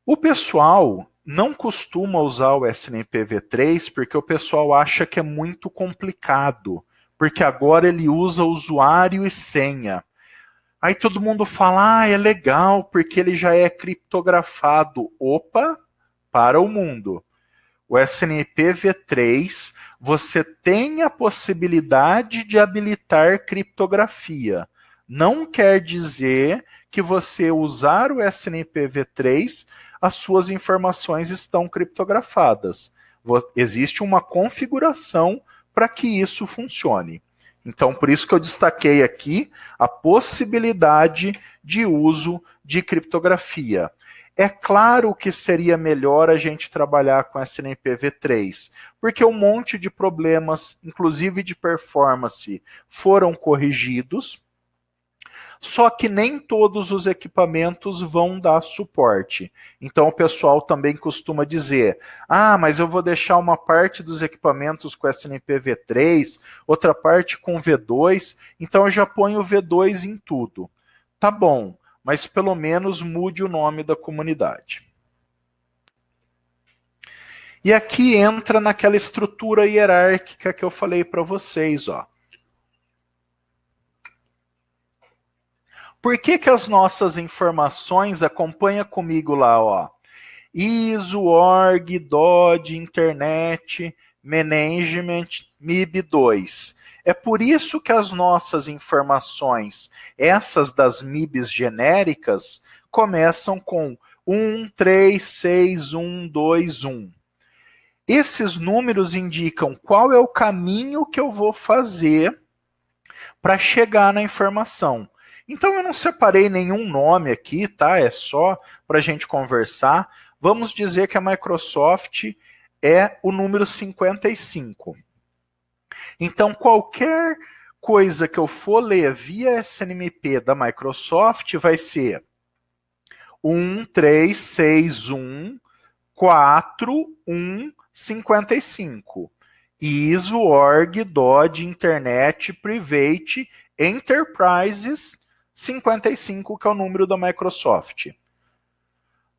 O pessoal não costuma usar o SNMP v3 porque o pessoal acha que é muito complicado, porque agora ele usa usuário e senha. Aí todo mundo fala, é legal, porque ele já é criptografado. Opa, para o mundo. o SNMP v3, você tem a possibilidade de habilitar criptografia. Não quer dizer que você usar o SNMP v3, as suas informações estão criptografadas. Existe uma configuração para que isso funcione. Então, por isso que eu destaquei aqui a possibilidade de uso de criptografia. É claro que seria melhor a gente trabalhar com SNMP v3, porque um monte de problemas, inclusive de performance, foram corrigidos, só que nem todos os equipamentos vão dar suporte. Então o pessoal também costuma dizer, mas eu vou deixar uma parte dos equipamentos com SNMP v3, outra parte com V2, então eu já ponho V2 em tudo. Tá bom, mas pelo menos mude o nome da comunidade. E aqui entra naquela estrutura hierárquica que eu falei para vocês, ó. Por que as nossas informações, acompanha comigo lá, ó, ISO, org, DOD, Internet, Management, MIB2. É por isso que as nossas informações, essas das MIBs genéricas, começam com 136121. Esses números indicam qual é o caminho que eu vou fazer para chegar na informação. Então eu não separei nenhum nome aqui, tá? É só para a gente conversar. Vamos dizer que a Microsoft é o número 55. Então qualquer coisa que eu for ler via SNMP da Microsoft vai ser 13614155. ISO, org, DOD, Internet, Private, Enterprises 55, que é o número da Microsoft.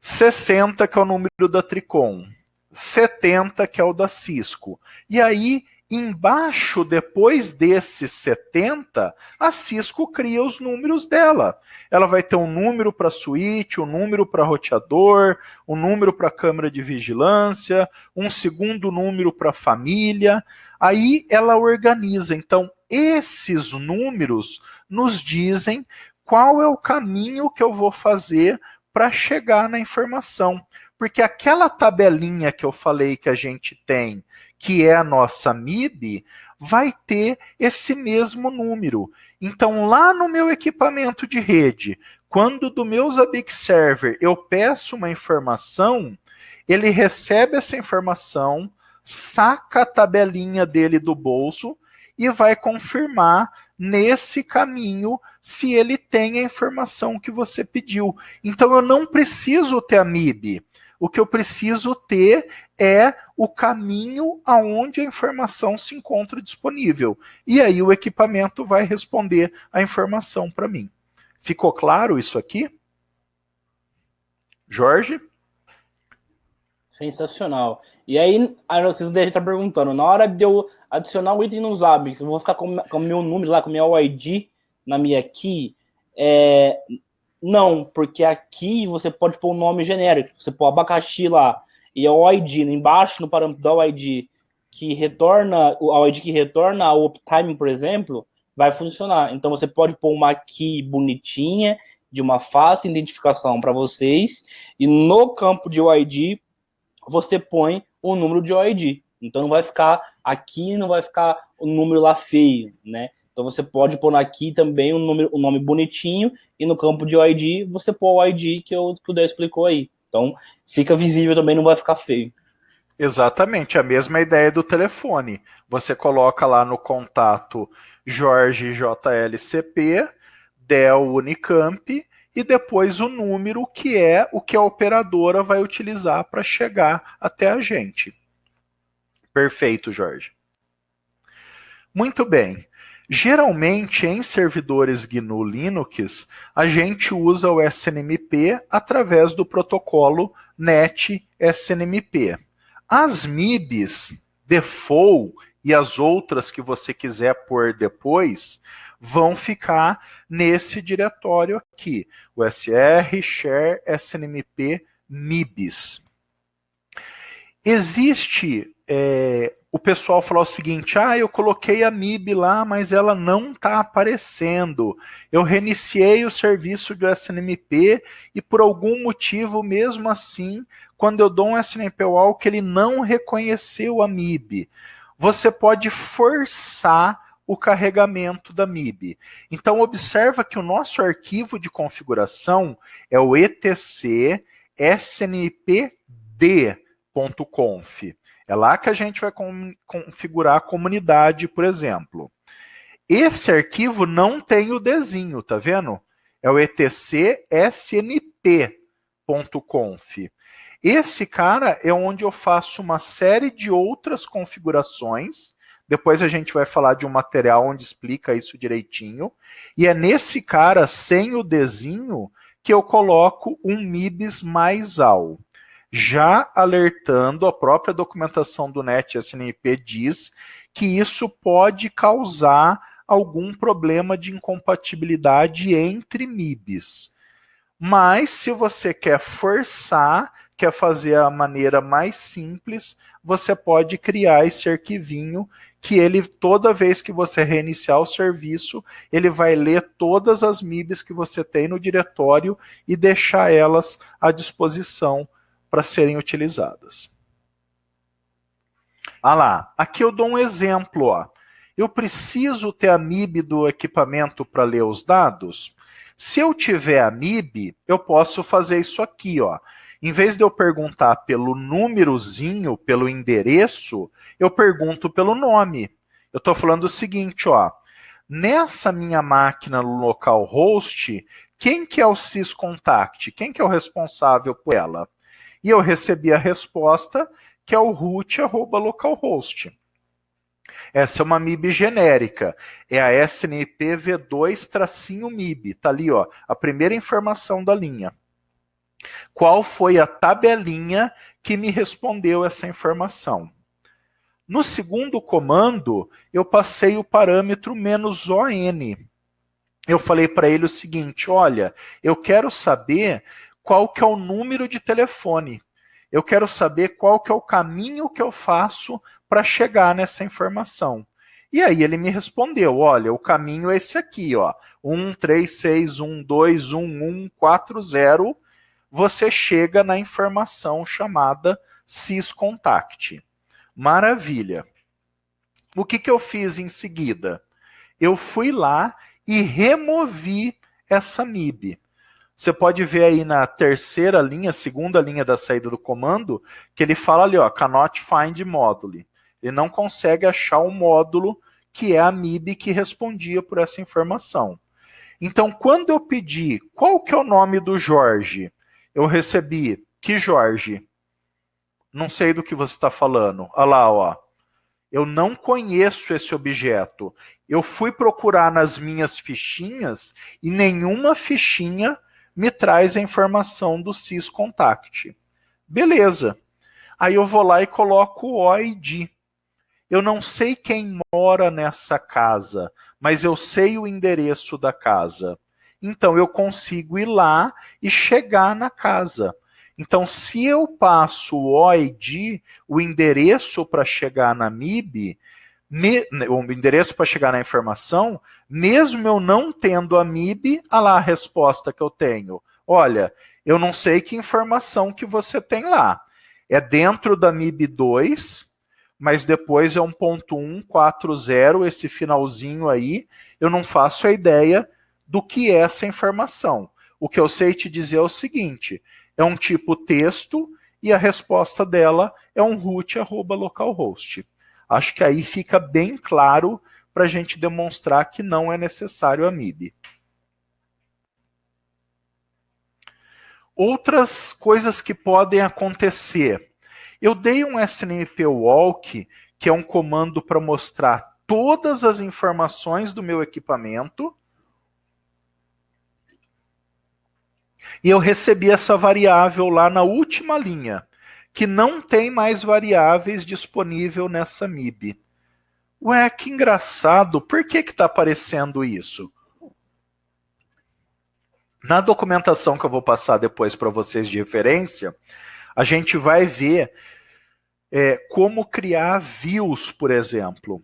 60, que é o número da Tricom. 70, que é o da Cisco. E aí, embaixo, depois desses 70, a Cisco cria os números dela. Ela vai ter um número para switch, um número para roteador, um número para câmera de vigilância, um segundo número para família. Aí ela organiza. Então, esses números nos dizem qual é o caminho que eu vou fazer para chegar na informação. Porque aquela tabelinha que eu falei que a gente tem, que é a nossa MIB, vai ter esse mesmo número. Então, lá no meu equipamento de rede, quando do meu Zabbix Server eu peço uma informação, ele recebe essa informação, saca a tabelinha dele do bolso e vai confirmar nesse caminho se ele tem a informação que você pediu. Então eu não preciso ter a MIB. O que eu preciso ter é o caminho aonde a informação se encontra disponível. E aí o equipamento vai responder a informação para mim. Ficou claro isso aqui? Jorge? Sensacional. E aí vocês devem estar perguntando, na hora de eu adicionar um item no Zabbix, eu vou ficar com o meu número lá, com o meu OID na minha key? Não, porque aqui você pode pôr um nome genérico, você pôr abacaxi lá, e o OID, embaixo no parâmetro da OID que retorna, o OID que retorna o uptime, por exemplo, vai funcionar. Então você pode pôr uma key bonitinha, de uma fácil identificação para vocês, e no campo de OID você põe o número de OID. Então não vai ficar aqui, não vai ficar o número lá feio, né? Então você pode pôr aqui também um nome bonitinho, e no campo de OID você pôr o OID que o Dé explicou aí. Então fica visível também, não vai ficar feio. Exatamente, a mesma ideia do telefone. Você coloca lá no contato Jorge JLCP, Dell Unicamp, e depois o número que é o que a operadora vai utilizar para chegar até a gente. Perfeito, Jorge. Muito bem. Geralmente, em servidores GNU Linux, a gente usa o SNMP através do protocolo NET SNMP. As MIBs, default e as outras que você quiser pôr depois, vão ficar nesse diretório aqui, o SR Share SNMP MIBs. Existe, o pessoal falou o seguinte, eu coloquei a MIB lá, mas ela não está aparecendo. Eu reiniciei o serviço do SNMP e por algum motivo, mesmo assim, quando eu dou um SNMP walk, ele não reconheceu a MIB. Você pode forçar o carregamento da MIB. Então, observa que o nosso arquivo de configuração é o etc snpd.conf. É lá que a gente vai configurar a comunidade, por exemplo. Esse arquivo não tem o Dzinho, tá vendo? É o etc snp.conf. Esse cara é onde eu faço uma série de outras configurações. Depois a gente vai falar de um material onde explica isso direitinho. E é nesse cara, sem o Dzinho, que eu coloco um MIBS mais AL. Já alertando, a própria documentação do NetSNMP diz que isso pode causar algum problema de incompatibilidade entre MIBs. Mas se você quer forçar, quer fazer a maneira mais simples, você pode criar esse arquivinho que ele, toda vez que você reiniciar o serviço, ele vai ler todas as MIBs que você tem no diretório e deixar elas à disposição para serem utilizadas. Lá, aqui eu dou um exemplo. Eu preciso ter a MIB do equipamento para ler os dados? Se eu tiver a MIB, eu posso fazer isso aqui. Em vez de eu perguntar pelo númerozinho, pelo endereço, eu pergunto pelo nome. Eu estou falando o seguinte, nessa minha máquina no localhost, quem que é o syscontact? Quem que é o responsável por ela? E eu recebi a resposta, que é o root@localhost. Essa é uma MIB genérica, é a SNP V2-MIB, tá ali, a primeira informação da linha. Qual foi a tabelinha que me respondeu essa informação? No segundo comando, eu passei o parâmetro -ON. Eu falei para ele o seguinte, olha, eu quero saber qual que é o número de telefone. Eu quero saber qual que é o caminho que eu faço para chegar nessa informação. E aí ele me respondeu, olha, o caminho é esse aqui, 136121140, você chega na informação chamada syscontact. Maravilha. O que eu fiz em seguida? Eu fui lá e removi essa MIB. Você pode ver aí na terceira linha, segunda linha da saída do comando, que ele fala ali, cannot find module. Ele não consegue achar o módulo que é a MIB que respondia por essa informação. Então, quando eu pedi qual que é o nome do Jorge, eu recebi, que Jorge? Não sei do que você está falando. Olha lá, eu não conheço esse objeto. Eu fui procurar nas minhas fichinhas e nenhuma fichinha me traz a informação do syscontact. Beleza. Aí eu vou lá e coloco o OID. Eu não sei quem mora nessa casa, mas eu sei o endereço da casa. Então eu consigo ir lá e chegar na casa. Então, se eu passo o OID, o endereço para chegar na MIB, o endereço para chegar na informação, mesmo eu não tendo a MIB, olha lá a resposta que eu tenho. Olha, eu não sei que informação que você tem lá. É dentro da MIB 2, mas depois é um .140, esse finalzinho aí, eu não faço a ideia do que é essa informação. O que eu sei te dizer é o seguinte, é um tipo texto e a resposta dela é um root@localhost. Acho que aí fica bem claro para a gente demonstrar que não é necessário a MIB. Outras coisas que podem acontecer. Eu dei um SNMP walk, que é um comando para mostrar todas as informações do meu equipamento, e eu recebi essa variável lá na última linha, que não tem mais variáveis disponível nessa MIB. Ué, que engraçado, por que está aparecendo isso? Na documentação que eu vou passar depois para vocês de referência, a gente vai ver como criar views, por exemplo.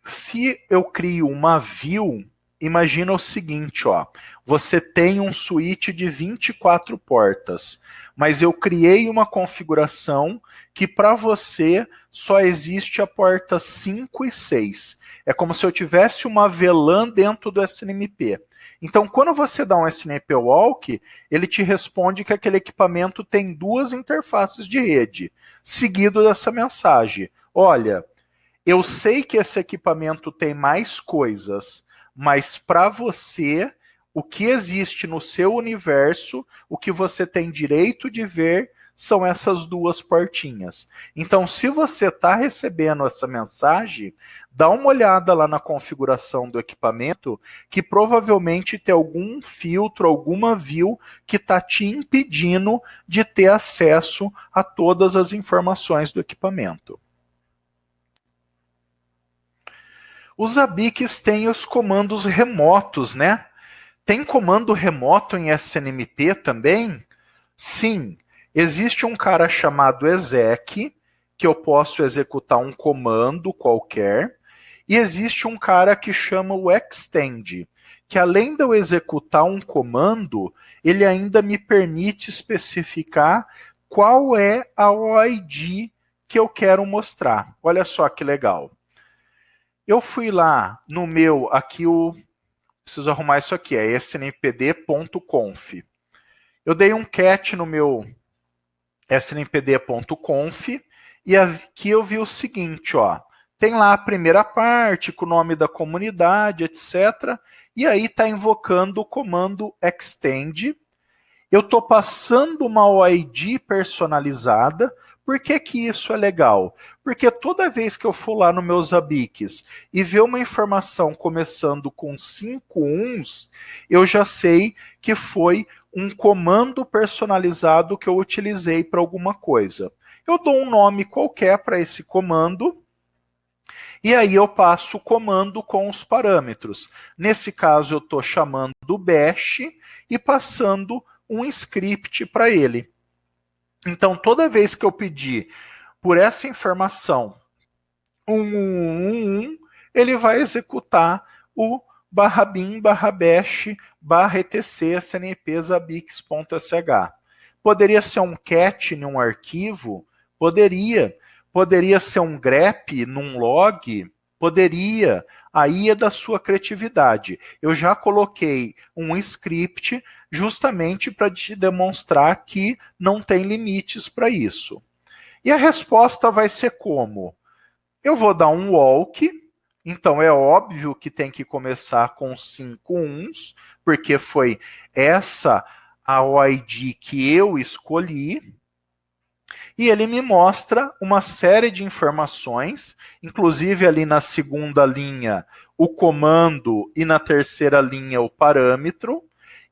Se eu crio uma view, imagina o seguinte, ó, você tem um switch de 24 portas, mas eu criei uma configuração que para você só existe a porta 5 e 6. É como se eu tivesse uma VLAN dentro do SNMP. Então, quando você dá um SNMP Walk, ele te responde que aquele equipamento tem 2 interfaces de rede, seguido dessa mensagem. Olha, eu sei que esse equipamento tem mais coisas, mas para você, o que existe no seu universo, o que você tem direito de ver, são essas 2 portinhas. Então, se você está recebendo essa mensagem, dá uma olhada lá na configuração do equipamento, que provavelmente tem algum filtro, alguma view que está te impedindo de ter acesso a todas as informações do equipamento. Os ABICs têm os comandos remotos, né? Tem comando remoto em SNMP também? Sim. Existe um cara chamado exec, que eu posso executar um comando qualquer, e existe um cara que chama o extend, que além de eu executar um comando, ele ainda me permite especificar qual é a OID que eu quero mostrar. Olha só que legal. Eu fui lá no meu, aqui preciso arrumar isso aqui, é snpd.conf. Eu dei um cat no meu snpd.conf e aqui eu vi o seguinte, ó, tem lá a primeira parte com o nome da comunidade, etc. E aí está invocando o comando extend. Eu estou passando uma OID personalizada. Por que que isso é legal? Porque toda vez que eu for lá nos meus ABICs e ver uma informação começando com 5 uns, eu já sei que foi um comando personalizado que eu utilizei para alguma coisa. Eu dou um nome qualquer para esse comando e aí eu passo o comando com os parâmetros. Nesse caso eu estou chamando o bash e passando um script para ele. Então, toda vez que eu pedir por essa informação 1111, ele vai executar o /bin /bash /etc snp.zabix.sh. Poderia ser um cat em um arquivo? Poderia. Poderia ser um grep num log? Poderia. Aí é da sua criatividade. Eu já coloquei um script justamente para te demonstrar que não tem limites para isso. E a resposta vai ser como? Eu vou dar um walk, então é óbvio que tem que começar com 5 uns, porque foi essa a OID que eu escolhi. E ele me mostra uma série de informações, inclusive ali na segunda linha o comando e na terceira linha o parâmetro.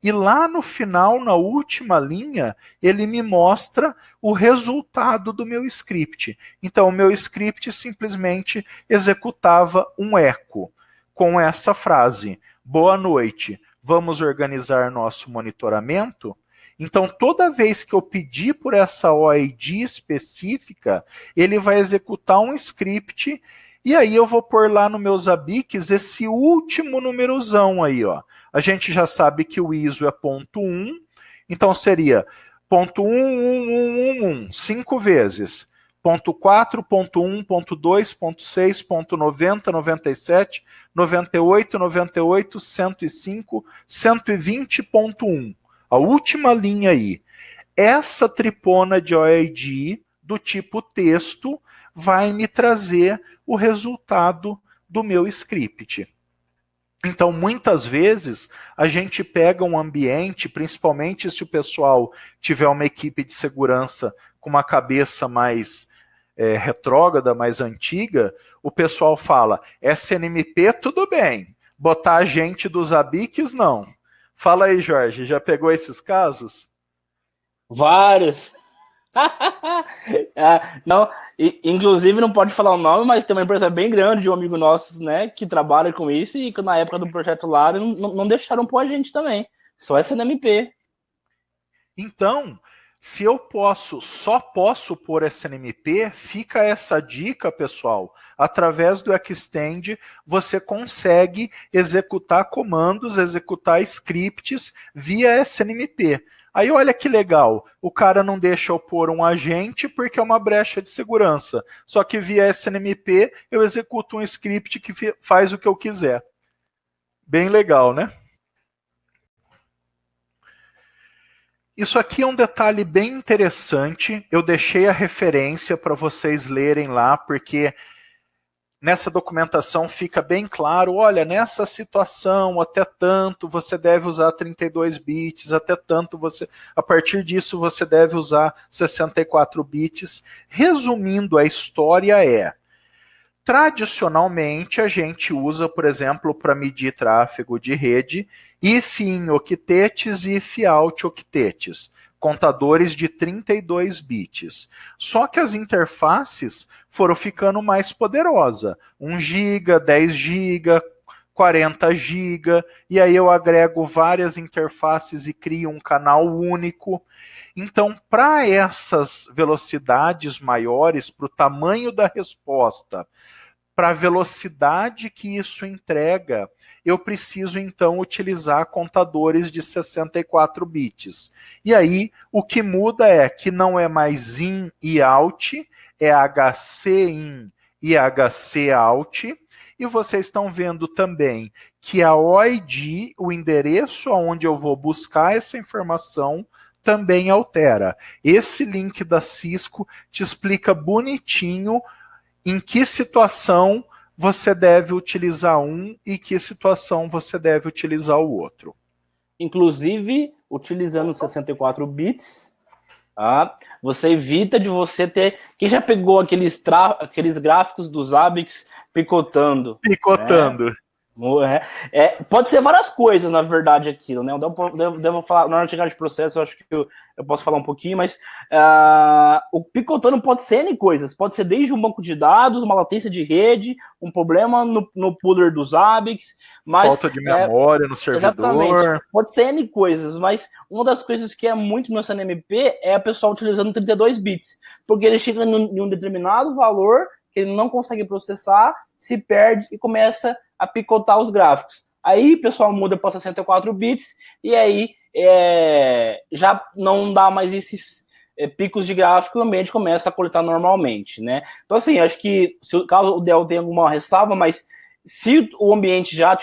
E lá no final, na última linha, ele me mostra o resultado do meu script. Então, o meu script simplesmente executava um eco com essa frase: boa noite, vamos organizar nosso monitoramento? Então, toda vez que eu pedir por essa OID específica, ele vai executar um script e aí eu vou pôr lá nos meus ABICs esse último numerozão aí, ó. A gente já sabe que o ISO é .1, então seria .11111, 5 vezes. .4, .1, .2, .6, .90, 97, 98, 98, 105, 120.1. A última linha aí. Essa tripona de OID do tipo texto vai me trazer o resultado do meu script. Então, muitas vezes, a gente pega um ambiente, principalmente se o pessoal tiver uma equipe de segurança com uma cabeça mais retrógrada, mais antiga, o pessoal fala, SNMP tudo bem, botar a gente dos ABICs não. Fala aí, Jorge, já pegou esses casos? Vários. Não, inclusive não pode falar o nome, mas tem uma empresa bem grande de um amigo nosso, né, que trabalha com isso e que na época do projeto Lara não deixaram pôr a gente também, só SNMP. Então, Se eu só posso pôr SNMP, fica essa dica, pessoal. Através do Xtend, você consegue executar comandos, executar scripts via SNMP. Aí olha que legal, o cara não deixa eu pôr um agente porque é uma brecha de segurança. Só que via SNMP eu executo um script que faz o que eu quiser. Bem legal, né? Isso aqui é um detalhe bem interessante, eu deixei a referência para vocês lerem lá, porque nessa documentação fica bem claro, olha, nessa situação, até tanto você deve usar 32 bits, até tanto a partir disso você deve usar 64 bits. Resumindo, a história tradicionalmente a gente usa, por exemplo, para medir tráfego de rede, if in octetes e if out octetes, contadores de 32 bits. Só que as interfaces foram ficando mais poderosas, 1 GB, 10 GB, 40 GB, e aí eu agrego várias interfaces e crio um canal único. Então, para essas velocidades maiores, para o tamanho da resposta, para a velocidade que isso entrega, eu preciso então utilizar contadores de 64 bits. E aí, o que muda é que não é mais in e out, é HC in e HC out. E vocês estão vendo também que a OID, o endereço onde eu vou buscar essa informação, também altera. Esse link da Cisco te explica bonitinho em que situação você deve utilizar um e que situação você deve utilizar o outro. Inclusive, utilizando 64 bits, tá? Você evita de você ter... Quem já pegou aqueles gráficos dos Zabbix picotando? Picotando. Né? Pode ser várias coisas, na verdade, aquilo, né? Eu devo falar, na hora de chegar de processo, eu acho que eu posso falar um pouquinho, mas o picotando pode ser N coisas, pode ser desde um banco de dados, uma latência de rede, um problema no pooler dos Zabbix, falta de memória no servidor. Exatamente, pode ser N coisas, mas uma das coisas que é muito no SNMP é a pessoa utilizando 32 bits, porque ele chega em um determinado valor que ele não consegue processar, se perde e começa a picotar os gráficos. Aí o pessoal muda para 64 bits e aí já não dá mais esses picos de gráfico e o ambiente começa a coletar normalmente, né? Então, assim, acho que caso o Dell tenha alguma ressalva, mas se o ambiente já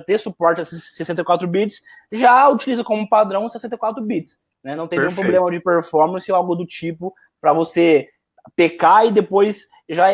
ter suporte a 64 bits, já utiliza como padrão 64 bits, né? Não tem nenhum problema de performance ou algo do tipo para você pecar e depois já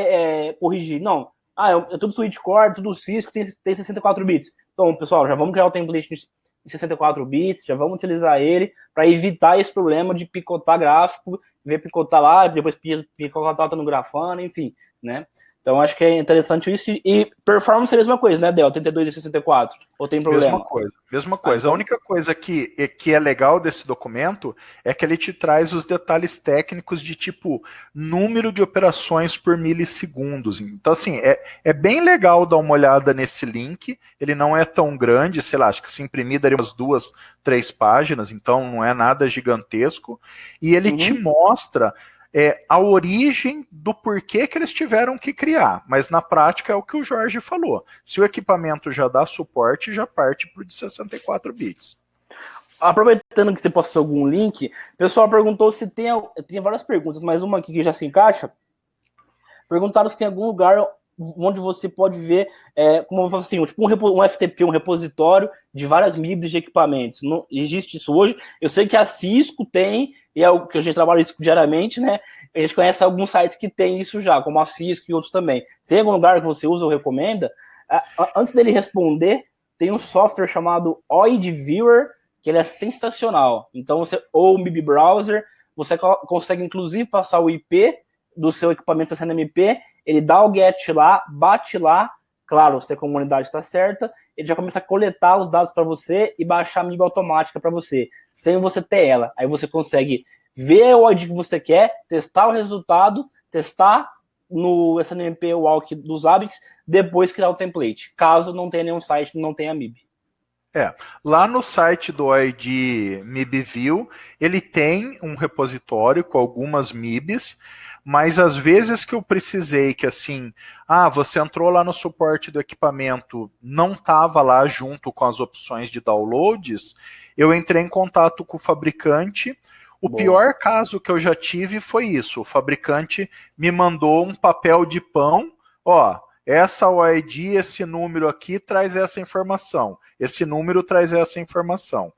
corrigir. Não. É tudo switch core, tudo Cisco, tem 64 bits. Então, pessoal, já vamos criar o template em 64 bits, já vamos utilizar ele para evitar esse problema de picotar gráfico, ver picotar lá, depois picotar no Grafana, enfim, né? Então, acho que é interessante isso. E performance é a mesma coisa, né, Del? 32 e 64? Ou tem problema? Mesma coisa. Então... A única coisa que é legal desse documento é que ele te traz os detalhes técnicos de tipo número de operações por milissegundos. Então, assim, é bem legal dar uma olhada nesse link. Ele não é tão grande, sei lá, acho que se imprimir daria umas 2, 3 páginas, então não é nada gigantesco. E ele te mostra... a origem do porquê que eles tiveram que criar, mas na prática é o que o Jorge falou. Se o equipamento já dá suporte, já parte para o de 64 bits. Aproveitando que você postou algum link, o pessoal perguntou se tem várias perguntas, mas uma aqui que já se encaixa. Perguntaram se tem algum lugar onde você pode ver, como eu falo assim, tipo um FTP, um repositório de várias MIBs de equipamentos. Não existe isso hoje. Eu sei que a Cisco tem, e é o que a gente trabalha isso diariamente, né? A gente conhece alguns sites que tem isso já, como a Cisco e outros também. Tem algum lugar que você usa ou recomenda? Antes dele responder, tem um software chamado OID Viewer, que ele é sensacional. Então, ou o MIB Browser, você consegue inclusive passar o IP do seu equipamento SNMP, ele dá o get lá, bate lá, claro, se a comunidade está certa, ele já começa a coletar os dados para você e baixar a MIB automática para você, sem você ter ela. Aí você consegue ver o OID que você quer, testar o resultado, testar no SNMP Walk dos Zabbix, depois criar o template, caso não tenha nenhum site que não tenha MIB. Lá no site do OID MIBview, ele tem um repositório com algumas MIBs, mas às vezes que eu precisei que assim, você entrou lá no suporte do equipamento, não estava lá junto com as opções de downloads, eu entrei em contato com o fabricante. O pior caso que eu já tive foi isso, o fabricante me mandou um papel de pão, essa OID, esse número aqui traz essa informação, esse número traz essa informação.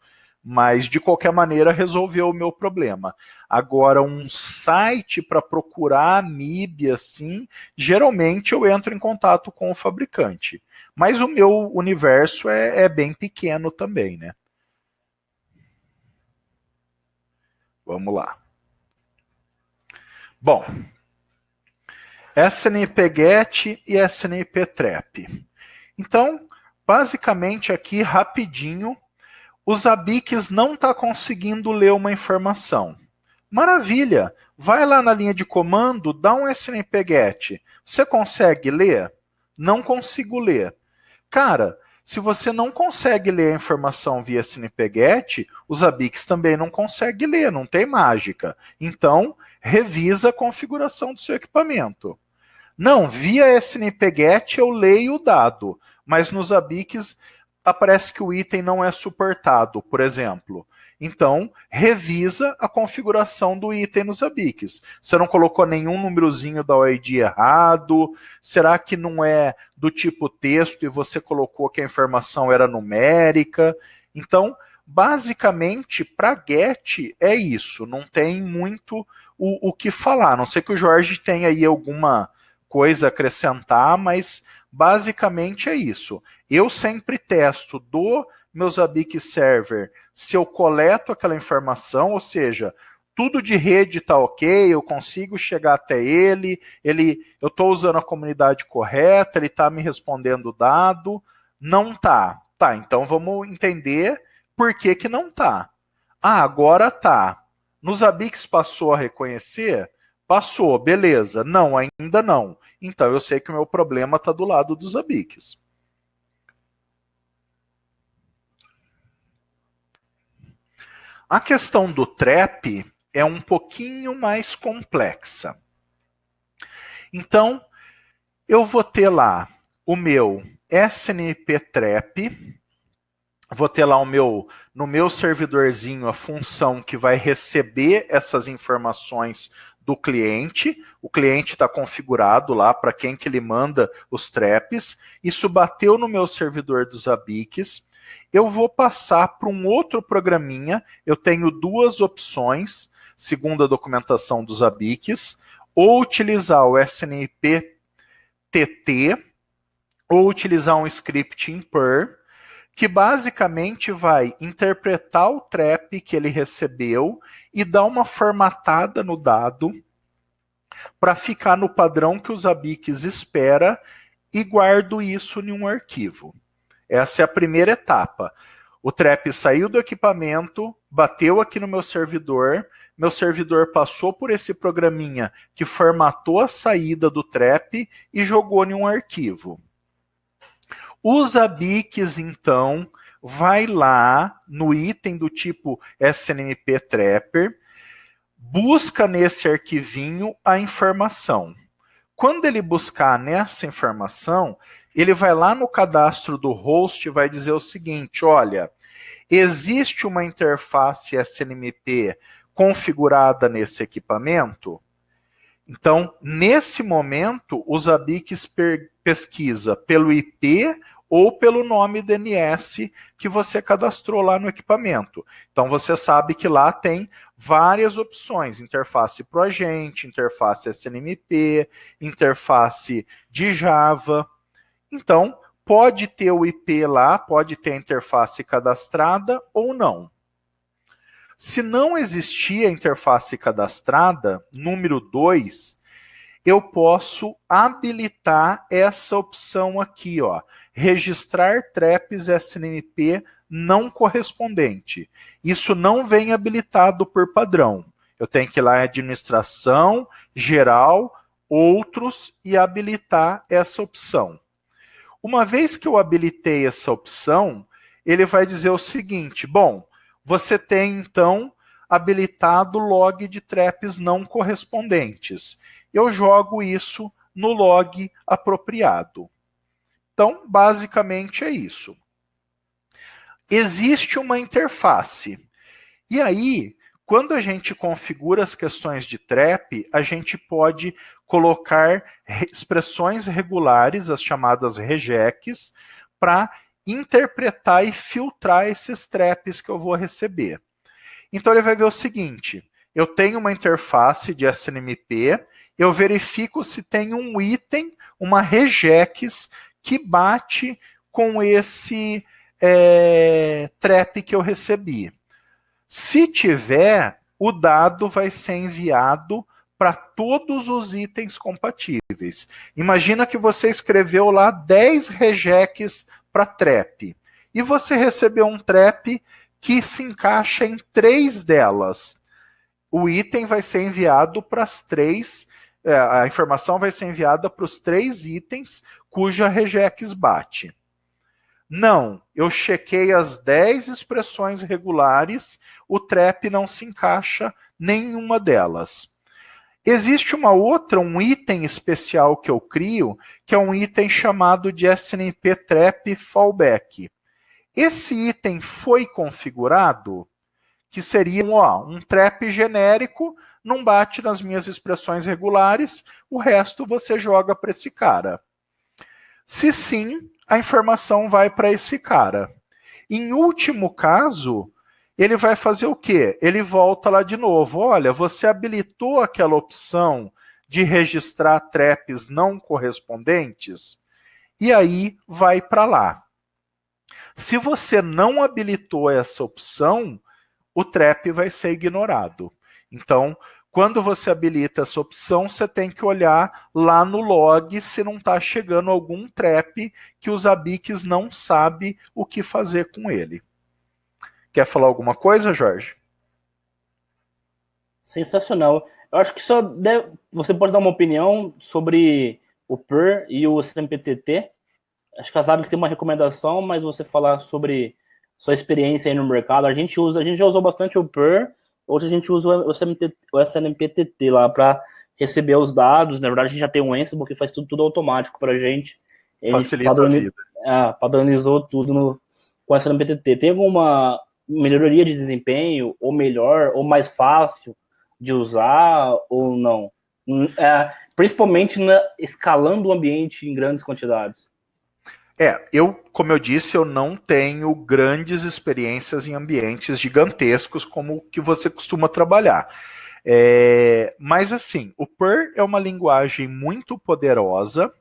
Mas, de qualquer maneira, resolveu o meu problema. Agora, um site para procurar MIB, assim, geralmente eu entro em contato com o fabricante. Mas o meu universo é bem pequeno também, né? Vamos lá. Bom, SNP-GET e SNP-TRAP. Então, basicamente aqui, rapidinho, o Zabbix não está conseguindo ler uma informação. Maravilha! Vai lá na linha de comando, dá um SNP-GET. Você consegue ler? Não consigo ler. Cara, se você não consegue ler a informação via SNP-GET, o Zabbix também não consegue ler, não tem mágica. Então, revisa a configuração do seu equipamento. Não, via SNP-GET eu leio o dado, mas no Zabbix aparece que o item não é suportado, por exemplo. Então, revisa a configuração do item no Zabbix. Você não colocou nenhum númerozinho da OID errado? Será que não é do tipo texto e você colocou que a informação era numérica? Então, basicamente, para GET é isso. Não tem muito o que falar. A não sei que o Jorge tenha aí alguma coisa a acrescentar, mas basicamente é isso. Eu sempre testo do meu Zabbix Server se eu coleto aquela informação, ou seja, tudo de rede está ok, eu consigo chegar até ele, eu estou usando a comunidade correta, ele está me respondendo o dado. Não está. Tá, então vamos entender por que que não está. Agora está. No Zabbix passou a reconhecer? Passou, beleza. Não, ainda não. Então eu sei que o meu problema está do lado dos Zabbix. A questão do trap é um pouquinho mais complexa. Então, eu vou ter lá o meu SNP Trap, vou ter lá no meu servidorzinho a função que vai receber essas informações do cliente. O cliente está configurado lá para quem que ele manda os traps. Isso bateu no meu servidor dos Zabbix. Eu vou passar para um outro programinha. Eu tenho duas opções, segundo a documentação dos Zabbix, ou utilizar o SNP TT, ou utilizar um script em Perl, que basicamente vai interpretar o trap que ele recebeu e dar uma formatada no dado para ficar no padrão que o Zabbix espera e guardo isso em um arquivo. Essa é a primeira etapa. O trap saiu do equipamento, bateu aqui no meu servidor passou por esse programinha que formatou a saída do trap e jogou em um arquivo. O Zabbix, então, vai lá no item do tipo SNMP Trapper, busca nesse arquivinho a informação. Quando ele buscar nessa informação, ele vai lá no cadastro do host e vai dizer o seguinte, olha, existe uma interface SNMP configurada nesse equipamento? Então, nesse momento, o Zabbix pesquisa pelo IP ou pelo nome DNS que você cadastrou lá no equipamento. Então, você sabe que lá tem várias opções, interface ProAgente, interface SNMP, interface de Java. Então, pode ter o IP lá, pode ter a interface cadastrada ou não. Se não existir a interface cadastrada, número 2, eu posso habilitar essa opção aqui, ó, registrar traps SNMP não correspondente. Isso não vem habilitado por padrão. Eu tenho que ir lá em administração, geral, outros e habilitar essa opção. Uma vez que eu habilitei essa opção, ele vai dizer o seguinte: bom, você tem então habilitado log de traps não correspondentes. Eu jogo isso no log apropriado. Então, basicamente é isso. Existe uma interface. E aí, quando a gente configura as questões de trap, a gente pode colocar expressões regulares, as chamadas regex, para interpretar e filtrar esses traps que eu vou receber. Então ele vai ver o seguinte: eu tenho uma interface de SNMP, eu verifico se tem um item, uma regex, que bate com esse trap que eu recebi. Se tiver, o dado vai ser enviado para todos os itens compatíveis. Imagina que você escreveu lá 10 regex para trap, e você recebeu um trap que se encaixa em 3 delas. O item vai ser enviado para as 3, a informação vai ser enviada para os 3 itens cuja regex bate. Não, eu chequei as 10 expressões regulares, o trap não se encaixa nenhuma delas. Existe uma outra, um item especial que eu crio, que é um item chamado de SNMP Trap Fallback. Esse item foi configurado, que seria um trap genérico, não bate nas minhas expressões regulares, o resto você joga para esse cara. Se sim, a informação vai para esse cara. Em último caso, ele vai fazer o quê? Ele volta lá de novo. Olha, você habilitou aquela opção de registrar traps não correspondentes? E aí vai para lá. Se você não habilitou essa opção, o trap vai ser ignorado. Então, quando você habilita essa opção, você tem que olhar lá no log se não está chegando algum trap que os ABICs não sabem o que fazer com ele. Quer falar alguma coisa, Jorge? Sensacional. Eu acho que você pode dar uma opinião sobre o PER e o SNMPTT. Acho que a ABICs tem uma recomendação, mas você falar sobre sua experiência aí no mercado. A gente já usou bastante o PER, hoje a gente usa o SNMPTT lá para receber os dados. Na verdade, a gente já tem um Ansible que faz tudo automático para a gente. Facilita a vida. Padronizou tudo com o SNMPTT. Tem alguma melhoria de desempenho, ou melhor, ou mais fácil de usar, ou não? Principalmente escalando o ambiente em grandes quantidades. Como eu disse, eu não tenho grandes experiências em ambientes gigantescos como o que você costuma trabalhar. Mas assim, o PER é uma linguagem muito poderosa,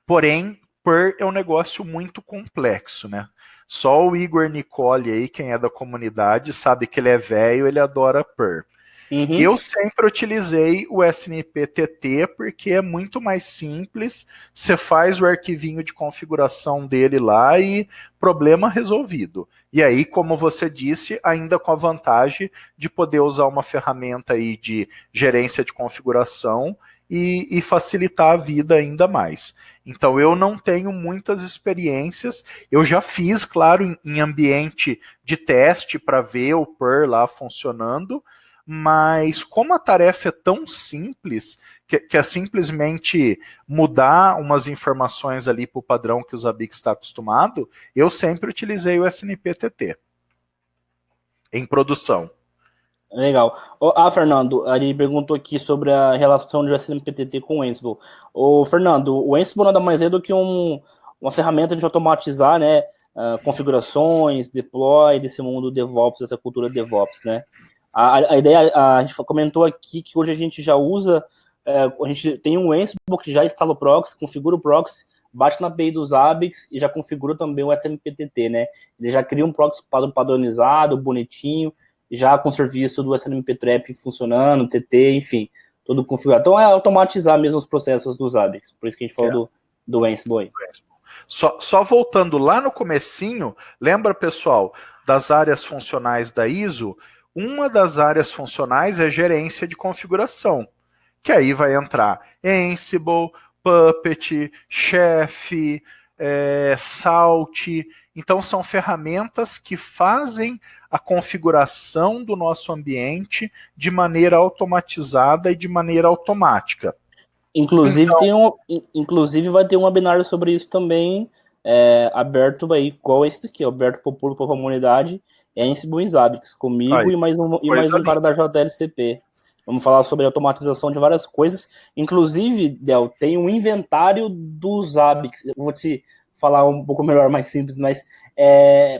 porém, PER é um negócio muito complexo, né? Só o Igor Nicole aí, quem é da comunidade, sabe que ele é velho, ele adora PER. Uhum. Eu sempre utilizei o SNMPTT porque é muito mais simples, você faz o arquivinho de configuração dele lá e problema resolvido. E aí, como você disse, ainda com a vantagem de poder usar uma ferramenta aí de gerência de configuração e facilitar a vida ainda mais. Então eu não tenho muitas experiências, eu já fiz, claro, em ambiente de teste para ver o PER lá funcionando, mas como a tarefa é tão simples, que é simplesmente mudar umas informações ali para o padrão que os ABICs está acostumado, eu sempre utilizei o SNMPTT em produção. Legal. Fernando, ele perguntou aqui sobre a relação de SNMPTT com o Ansible. Fernando, o Ansible nada mais é do que uma ferramenta de automatizar, né, configurações, deploy desse mundo DevOps, essa cultura DevOps, né? A ideia, a gente comentou aqui que hoje a gente já usa, a gente tem um Ansible que já instala o proxy, configura o proxy, bate na API dos ABICs e já configura também o SNMPTT, né? Ele já cria um proxy padronizado, bonitinho, já com o serviço do SNMP Trap funcionando, TT, enfim, tudo configurado. Então é automatizar mesmo os processos dos ABICs, por isso que a gente falou do Ansible aí. Só voltando lá no comecinho, lembra, pessoal, das áreas funcionais da ISO? Uma das áreas funcionais é gerência de configuração, que aí vai entrar Ansible, Puppet, Chef, Salt. Então, são ferramentas que fazem a configuração do nosso ambiente de maneira automatizada e de maneira automática. Inclusive, então, inclusive vai ter um webinar sobre isso também, aberto aí, igual esse daqui, aberto para o público, para a comunidade, Ansible e Zabbix, comigo aí, e mais um cara da JLCP. Vamos falar sobre automatização de várias coisas. Inclusive, Del, tem um inventário dos Zabbix. Eu vou te falar um pouco melhor, mais simples, mas,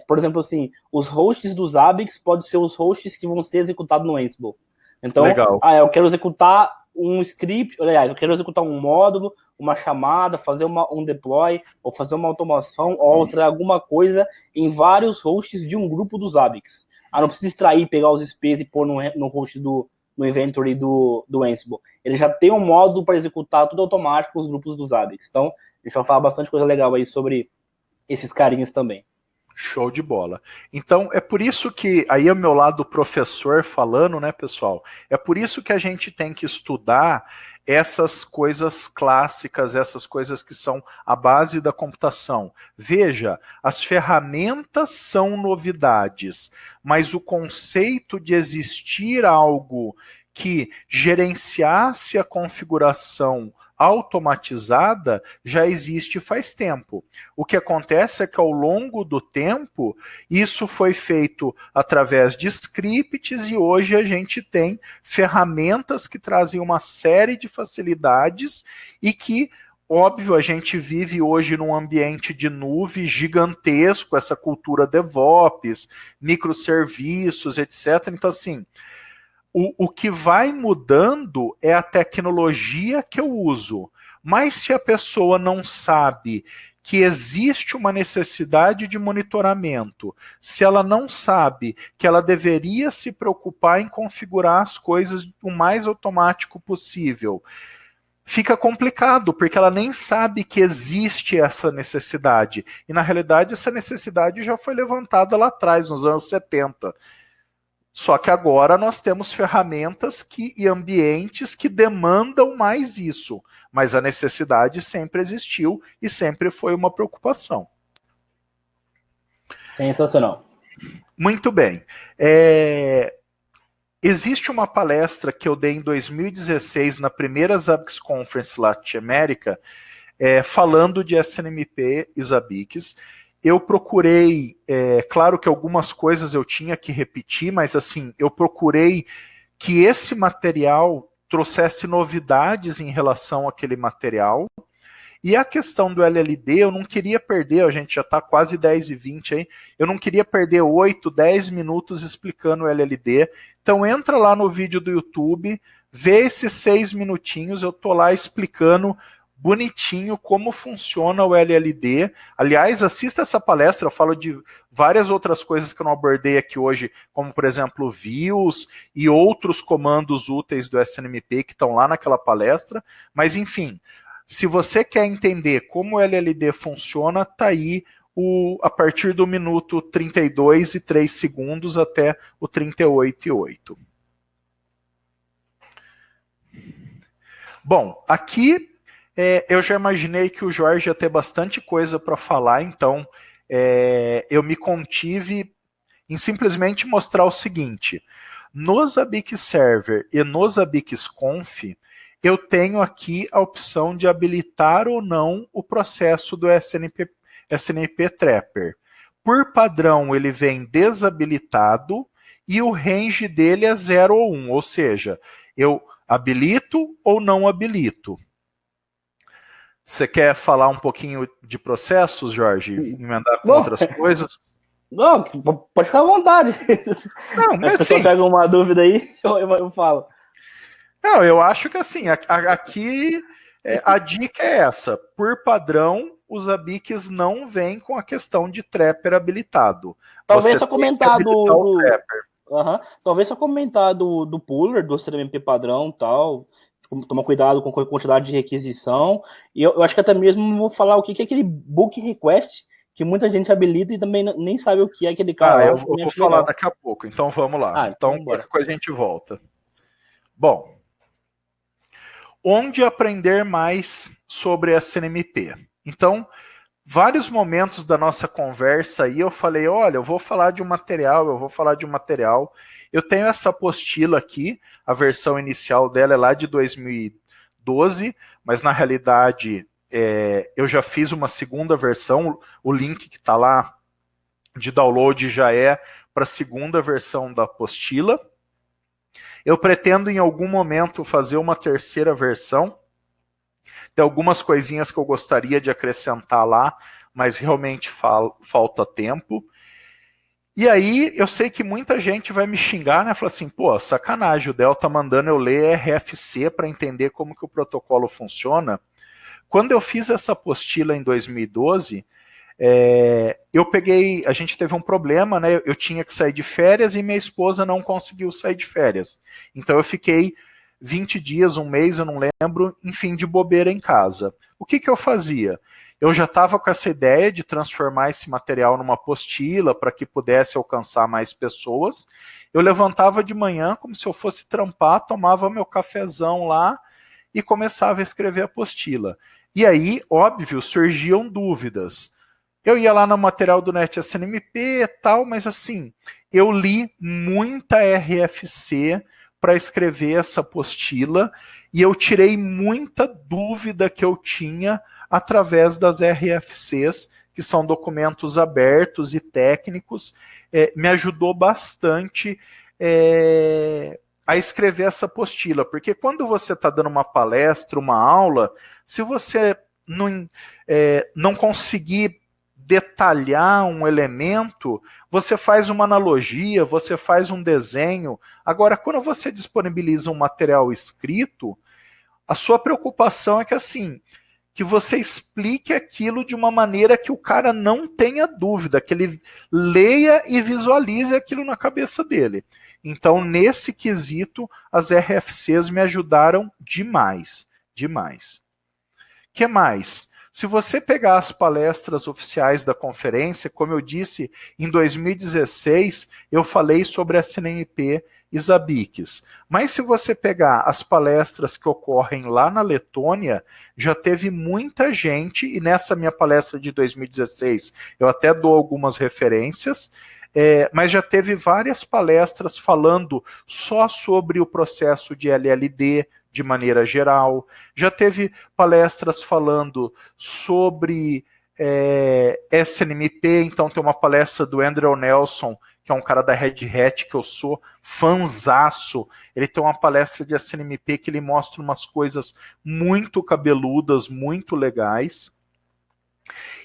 por exemplo, assim, os hosts dos Zabbix podem ser os hosts que vão ser executados no Ansible. Então, legal. Eu quero executar um script, aliás, eu quero executar um módulo, uma chamada, fazer um deploy, ou fazer uma automação, ou alterar alguma coisa em vários hosts de um grupo dos Zabbix. Não precisa extrair, pegar os IPs e pôr no host no inventory do Ansible. Ele já tem um módulo para executar tudo automático nos grupos dos Zabbix. Então, a gente vai falar bastante coisa legal aí sobre esses carinhas também. Show de bola. Então, é por isso que, aí é o meu lado professor falando, né, pessoal? É por isso que a gente tem que estudar essas coisas clássicas, essas coisas que são a base da computação. Veja, as ferramentas são novidades, mas o conceito de existir algo que gerenciasse a configuração automatizada já existe faz tempo. O que acontece é que ao longo do tempo isso foi feito através de scripts e hoje a gente tem ferramentas que trazem uma série de facilidades e que, óbvio, a gente vive hoje num ambiente de nuvem gigantesco, essa cultura DevOps, microserviços, etc. Então, assim, o que vai mudando é a tecnologia que eu uso. Mas se a pessoa não sabe que existe uma necessidade de monitoramento, se ela não sabe que ela deveria se preocupar em configurar as coisas o mais automático possível, fica complicado, porque ela nem sabe que existe essa necessidade. E, na realidade, essa necessidade já foi levantada lá atrás, nos anos 70. Só que agora nós temos ferramentas e ambientes que demandam mais isso. Mas a necessidade sempre existiu e sempre foi uma preocupação. Sensacional. Muito bem. Existe uma palestra que eu dei em 2016 na primeira Zabbix Conference Latin America, falando de SNMP e Zabbix. Eu procurei, claro que algumas coisas eu tinha que repetir, mas assim, eu procurei que esse material trouxesse novidades em relação àquele material. E a questão do LLD, eu não queria perder, a gente já está quase 10h20 aí, eu não queria perder 8, 10 minutos explicando o LLD. Então entra lá no vídeo do YouTube, vê esses 6 minutinhos, eu tô lá explicando bonitinho como funciona o LLD. Aliás, assista essa palestra, eu falo de várias outras coisas que eu não abordei aqui hoje, como por exemplo views e outros comandos úteis do SNMP que estão lá naquela palestra, mas enfim, se você quer entender como o LLD funciona, tá aí a partir do minuto 32 e 3 segundos até o 38 e 8. Bom, aqui eu já imaginei que o Jorge ia ter bastante coisa para falar, então eu me contive em simplesmente mostrar o seguinte. No Zabbix Server e no Zabbix Conf, eu tenho aqui a opção de habilitar ou não o processo do SNMP Trapper. Por padrão, ele vem desabilitado e o range dele é 0 ou 1, ou seja, eu habilito ou não habilito. Você quer falar um pouquinho de processos, Jorge? Emendar com outras coisas? Não, pode ficar à vontade. Não, mas se eu pego uma dúvida aí, eu falo. Não, eu acho que assim, aqui a dica é essa. Por padrão, os Zabbix não vêm com a questão de Trapper habilitado. Talvez só comentar Talvez só comentar do puller, do SNMP padrão e tal. Tomar cuidado com a quantidade de requisição. E eu acho que até mesmo vou falar o que é aquele book request que muita gente habilita e também nem sabe o que é aquele cara. Eu vou falar daqui a pouco, então vamos lá. Então qualquer coisa a gente volta. Bom, onde aprender mais sobre SNMP? Então, vários momentos da nossa conversa aí eu falei, olha, eu vou falar de um material, eu tenho essa apostila aqui, a versão inicial dela é lá de 2012, mas na realidade eu já fiz uma segunda versão, o link que está lá de download já é para a segunda versão da apostila. Eu pretendo em algum momento fazer uma terceira versão. Tem algumas coisinhas que eu gostaria de acrescentar lá, mas realmente falta tempo. E aí eu sei que muita gente vai me xingar, né? Falar assim, pô, sacanagem, o Del tá mandando eu ler RFC para entender como que o protocolo funciona. Quando eu fiz essa apostila em 2012, a gente teve um problema, né? Eu tinha que sair de férias e minha esposa não conseguiu sair de férias. Então eu fiquei 20 dias, um mês, eu não lembro, enfim, de bobeira em casa. O que eu fazia? Eu já estava com essa ideia de transformar esse material numa apostila para que pudesse alcançar mais pessoas. Eu levantava de manhã como se eu fosse trampar, tomava meu cafezão lá e começava a escrever a apostila. E aí, óbvio, surgiam dúvidas. Eu ia lá no material do NetSNMP e tal, mas assim, eu li muita RFC para escrever essa apostila e eu tirei muita dúvida que eu tinha através das RFCs, que são documentos abertos e técnicos, me ajudou bastante a escrever essa apostila, porque quando você está dando uma palestra, uma aula, se você não conseguir detalhar um elemento, você faz uma analogia, você faz um desenho. Agora, quando você disponibiliza um material escrito, a sua preocupação é que assim, que você explique aquilo de uma maneira que o cara não tenha dúvida, que ele leia e visualize aquilo na cabeça dele. Então, nesse quesito, as RFCs me ajudaram demais, demais. O que mais? Se você pegar as palestras oficiais da conferência, como eu disse, em 2016 eu falei sobre a SNMP e Zabbix. Mas se você pegar as palestras que ocorrem lá na Letônia, já teve muita gente, e nessa minha palestra de 2016 eu até dou algumas referências, mas já teve várias palestras falando só sobre o processo de LLD, de maneira geral. Já teve palestras falando sobre SNMP, então tem uma palestra do Andrew Nelson, que é um cara da Red Hat, que eu sou fanzaço. Ele tem uma palestra de SNMP que ele mostra umas coisas muito cabeludas, muito legais.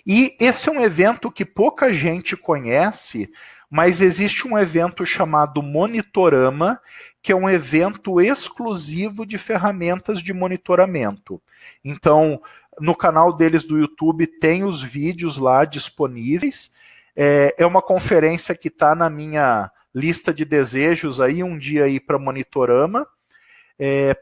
E esse é um evento que pouca gente conhece, mas existe um evento chamado Monitorama, que é um evento exclusivo de ferramentas de monitoramento. Então, no canal deles do YouTube tem os vídeos lá disponíveis. É uma conferência que está na minha lista de desejos aí, um dia aí para Monitorama,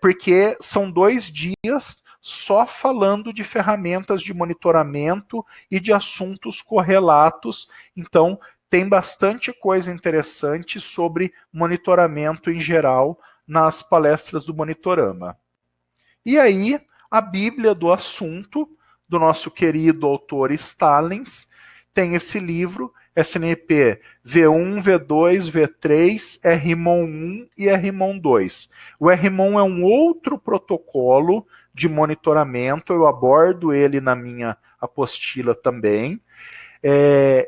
porque são 2 dias só falando de ferramentas de monitoramento e de assuntos correlatos. Então, tem bastante coisa interessante sobre monitoramento em geral nas palestras do Monitorama. E aí, a Bíblia do assunto, do nosso querido autor Stalins, tem esse livro, SNMP V1, V2, V3, RMON 1 e RMON 2. O RMON é um outro protocolo de monitoramento, eu abordo ele na minha apostila também.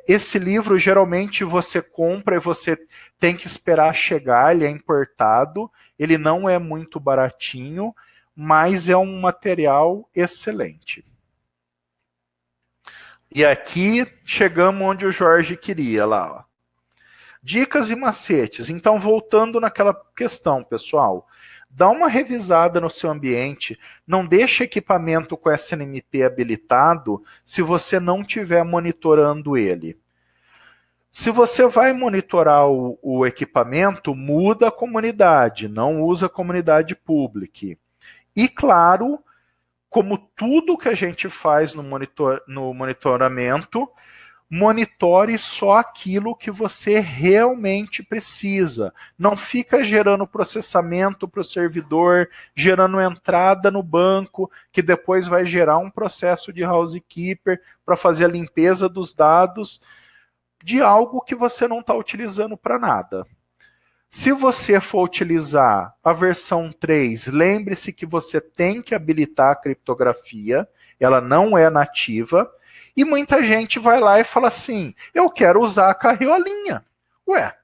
Esse livro geralmente você compra e você tem que esperar chegar, ele é importado, ele não é muito baratinho, mas é um material excelente. E aqui chegamos onde o Jorge queria lá. Ó. Dicas e macetes. Então, voltando naquela questão, pessoal, dá uma revisada no seu ambiente, não deixe equipamento com SNMP habilitado se você não estiver monitorando ele. Se você vai monitorar o equipamento, muda a comunidade, não usa a comunidade public. E claro, como tudo que a gente faz no monitoramento, monitore só aquilo que você realmente precisa. Não fica gerando processamento para o servidor, gerando entrada no banco, que depois vai gerar um processo de housekeeper para fazer a limpeza dos dados de algo que você não está utilizando para nada. Se você for utilizar a versão 3, lembre-se que você tem que habilitar a criptografia, ela não é nativa, e muita gente vai lá e fala assim, eu quero usar a carriolinha. Ué,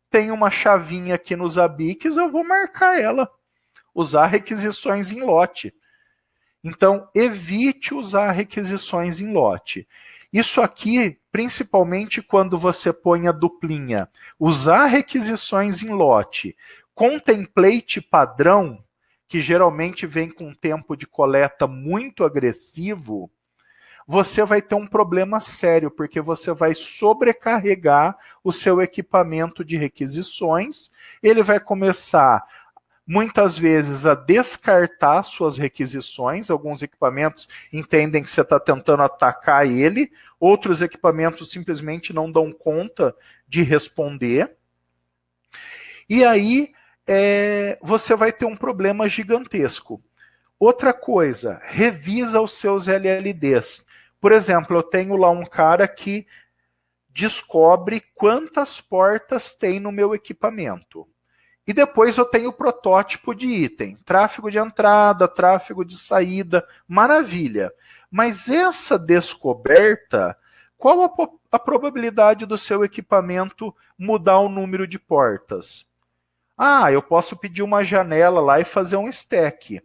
tem uma chavinha aqui nos ABICs, eu vou marcar ela. Usar requisições em lote. Então, evite usar requisições em lote. Isso aqui, principalmente quando você põe a duplinha, usar requisições em lote com template padrão, que geralmente vem com um tempo de coleta muito agressivo, você vai ter um problema sério, porque você vai sobrecarregar o seu equipamento de requisições, ele vai começar muitas vezes a descartar suas requisições. Alguns equipamentos entendem que você está tentando atacar ele, outros equipamentos simplesmente não dão conta de responder. E aí você vai ter um problema gigantesco. Outra coisa, revisa os seus LLDs. Por exemplo, eu tenho lá um cara que descobre quantas portas tem no meu equipamento. E depois eu tenho o protótipo de item. Tráfego de entrada, tráfego de saída, maravilha. Mas essa descoberta, qual a probabilidade do seu equipamento mudar o número de portas? Ah, eu posso pedir uma janela lá e fazer um stack.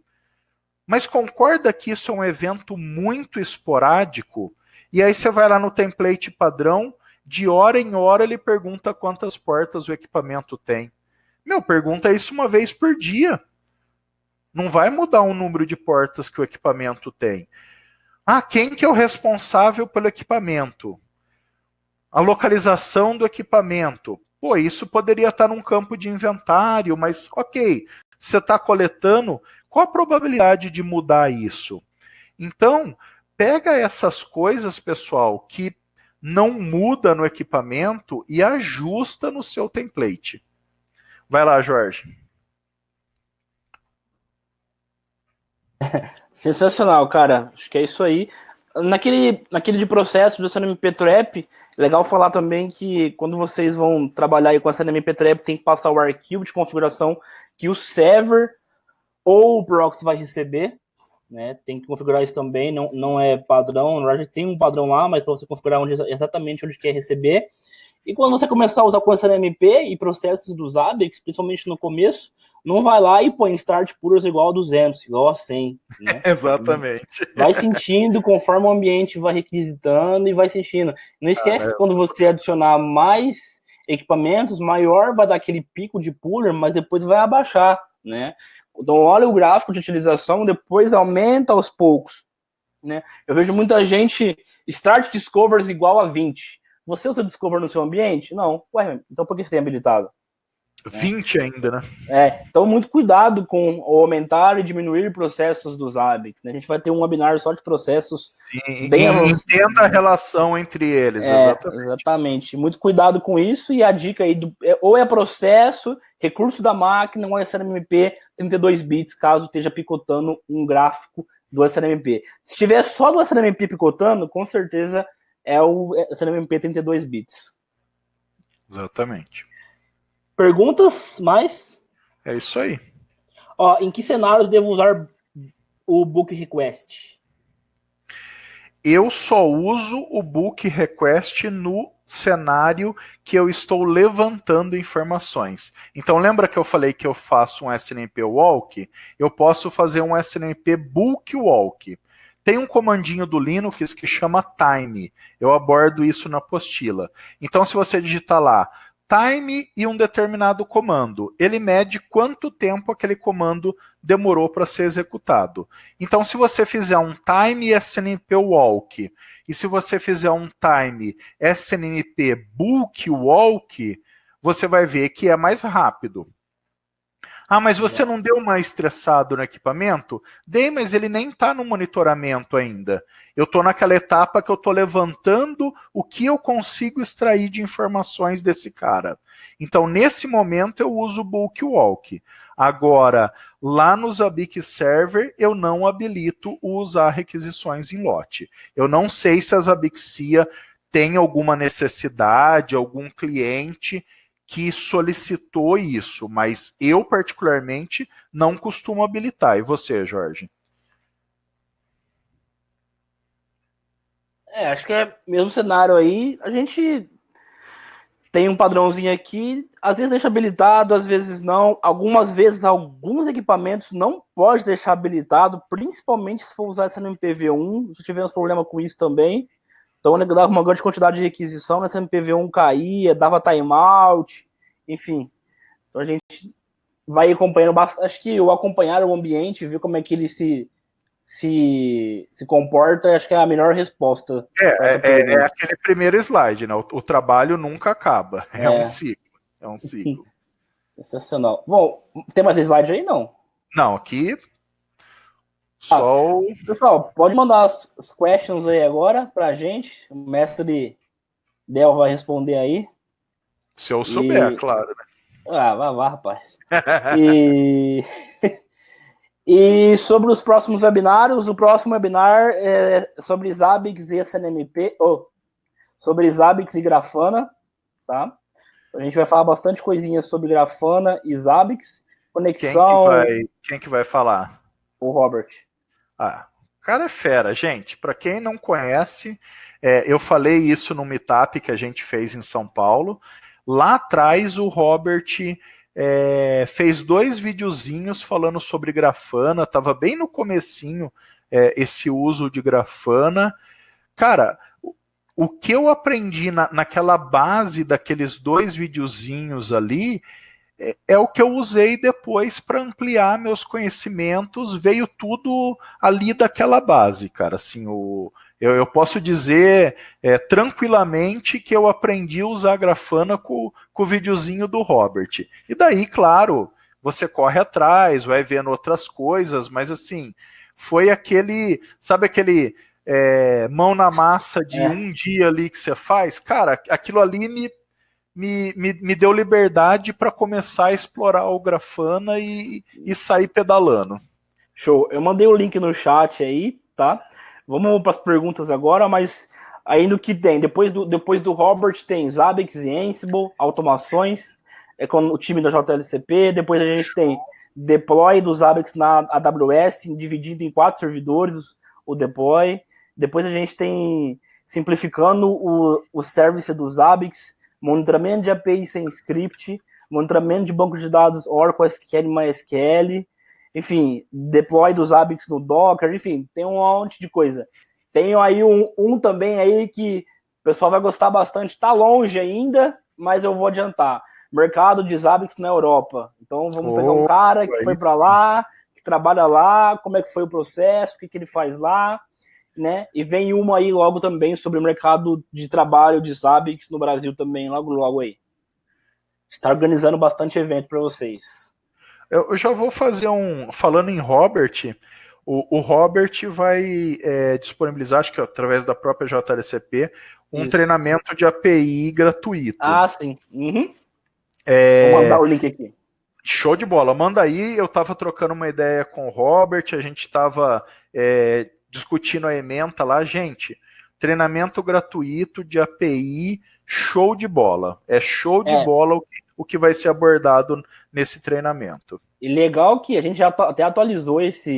Mas concorda que isso é um evento muito esporádico? E aí você vai lá no template padrão, de hora em hora ele pergunta quantas portas o equipamento tem. Pergunta isso uma vez por dia. Não vai mudar o número de portas que o equipamento tem. Ah, quem que é o responsável pelo equipamento? A localização do equipamento. Pô, isso poderia estar num campo de inventário, mas ok, você está coletando, qual a probabilidade de mudar isso? Então, pega essas coisas, pessoal, que não muda no equipamento e ajusta no seu template. Vai lá, Jorge. Sensacional, cara. Acho que é isso aí. Naquele de processo do SNMP Trap, legal falar também que quando vocês vão trabalhar aí com a SNMP Trap, tem que passar o arquivo de configuração que o server ou o proxy vai receber, né? Tem que configurar isso também, não é padrão. Na verdade, tem um padrão lá, mas para você configurar exatamente onde quer receber. E quando você começar a usar com SNMP e processos dos ABEX, principalmente no começo, não vai lá e põe start puros igual a 200, igual a 100. Né? Exatamente. Vai sentindo conforme o ambiente vai requisitando e vai sentindo. Não esquece que quando você adicionar mais equipamentos, maior vai dar aquele pico de puller, mas depois vai abaixar. Né? Então olha o gráfico de utilização, depois aumenta aos poucos. Né? Eu vejo muita gente, start discovers igual a 20. Você usa Discover no seu ambiente? Não. Ué, então por que você tem habilitado? 20 ainda, né? Então muito cuidado com o aumentar e diminuir processos dos ABICs. Né? A gente vai ter um webinar só de processos. Sim, bem entenda a relação entre eles, exatamente. Muito cuidado com isso, e a dica aí, ou é processo, recurso da máquina, ou é SNMP 32 bits, caso esteja picotando um gráfico do SNMP. Se tiver só do SNMP picotando, com certeza é o SNMP 32 bits. Exatamente. Perguntas mais? É isso aí. Em que cenários devo usar o book request? Eu só uso o book request no cenário que eu estou levantando informações. Então lembra que eu falei que eu faço um SNMP walk? Eu posso fazer um SNMP book walk. Tem um comandinho do Linux que chama time. Eu abordo isso na apostila. Então, se você digitar lá time e um determinado comando, ele mede quanto tempo aquele comando demorou para ser executado. Então, se você fizer um time SNMP walk e se você fizer um time SNMP book walk, você vai ver que é mais rápido. Ah, mas você não deu uma estressado no equipamento? Dei, mas ele nem está no monitoramento ainda. Eu estou naquela etapa que eu estou levantando o que eu consigo extrair de informações desse cara. Então, nesse momento, eu uso o Bulk Walk. Agora, lá no Zabbix Server, eu não habilito o usar requisições em lote. Eu não sei se a Zabbixia tem alguma necessidade, algum cliente que solicitou isso, mas eu, particularmente, não costumo habilitar. E você, Jorge? Acho que é mesmo cenário aí. A gente tem um padrãozinho aqui, às vezes deixa habilitado, às vezes não. Algumas vezes, alguns equipamentos não pode deixar habilitado, principalmente se for usar essa no MPv1. Já tivemos problema com isso também. Então, dava uma grande quantidade de requisição, nessa MPv1 caía, dava timeout, enfim. Então, a gente vai acompanhando bastante. Acho que o acompanhar o ambiente, ver como é que ele se comporta, acho que é a melhor resposta. É aquele primeiro slide, né? O trabalho nunca acaba. É um ciclo. É um ciclo. Sensacional. Bom, tem mais slide aí? Não. Não, aqui só Pessoal, pode mandar as questions aí agora pra gente. O mestre Del vai responder aí. Se eu souber, claro. Né? Vai, rapaz. E sobre os próximos webinários, o próximo webinar é sobre Zabbix e SNMP, sobre Zabbix e Grafana, tá? A gente vai falar bastante coisinhas sobre Grafana e Zabbix, conexão... Quem que vai falar? O Robert. O cara é fera, gente. Para quem não conhece, eu falei isso no meetup que a gente fez em São Paulo. Lá atrás, o Robert fez 2 videozinhos falando sobre Grafana. Estava bem no comecinho esse uso de Grafana. Cara, o que eu aprendi naquela base daqueles 2 videozinhos ali é o que eu usei depois para ampliar meus conhecimentos, veio tudo ali daquela base, cara. Assim, eu posso dizer tranquilamente que eu aprendi a usar Grafana com o videozinho do Robert. E daí, claro, você corre atrás, vai vendo outras coisas, mas assim, foi aquele, sabe aquele mão na massa de um dia ali que você faz? Cara, aquilo ali me deu liberdade para começar a explorar o Grafana e sair pedalando. Show. Eu mandei o link no chat aí, tá? Vamos para as perguntas agora, mas ainda o que tem? Depois do Robert tem Zabbix e Ansible, automações, com o time da JLCP. Depois a gente tem deploy do Zabbix na AWS, dividido em 4 servidores, o deploy. Depois a gente tem simplificando o service do Zabbix, monitoramento de API sem script, monitoramento de banco de dados Oracle, SQL e MySQL, enfim, deploy dos Zabbix no Docker, enfim, tem um monte de coisa. Tenho aí um também aí que o pessoal vai gostar bastante, tá longe ainda, mas eu vou adiantar. Mercado de Zabbix na Europa. Então vamos pegar um cara que foi para lá, que trabalha lá, como é que foi o processo, o que ele faz lá, né? E vem uma aí logo também sobre o mercado de trabalho de Zabbix no Brasil também, logo aí. Está organizando bastante evento para vocês. Eu já vou fazer falando em Robert, o Robert vai disponibilizar, acho que através da própria JLCP, treinamento de API gratuito. Sim. Uhum. Vou mandar o link aqui. Show de bola, manda aí. Eu estava trocando uma ideia com o Robert, a gente estava discutindo a ementa lá, gente, treinamento gratuito de API, show de bola. É show de bola o que vai ser abordado nesse treinamento. E legal que a gente já até atualizou essa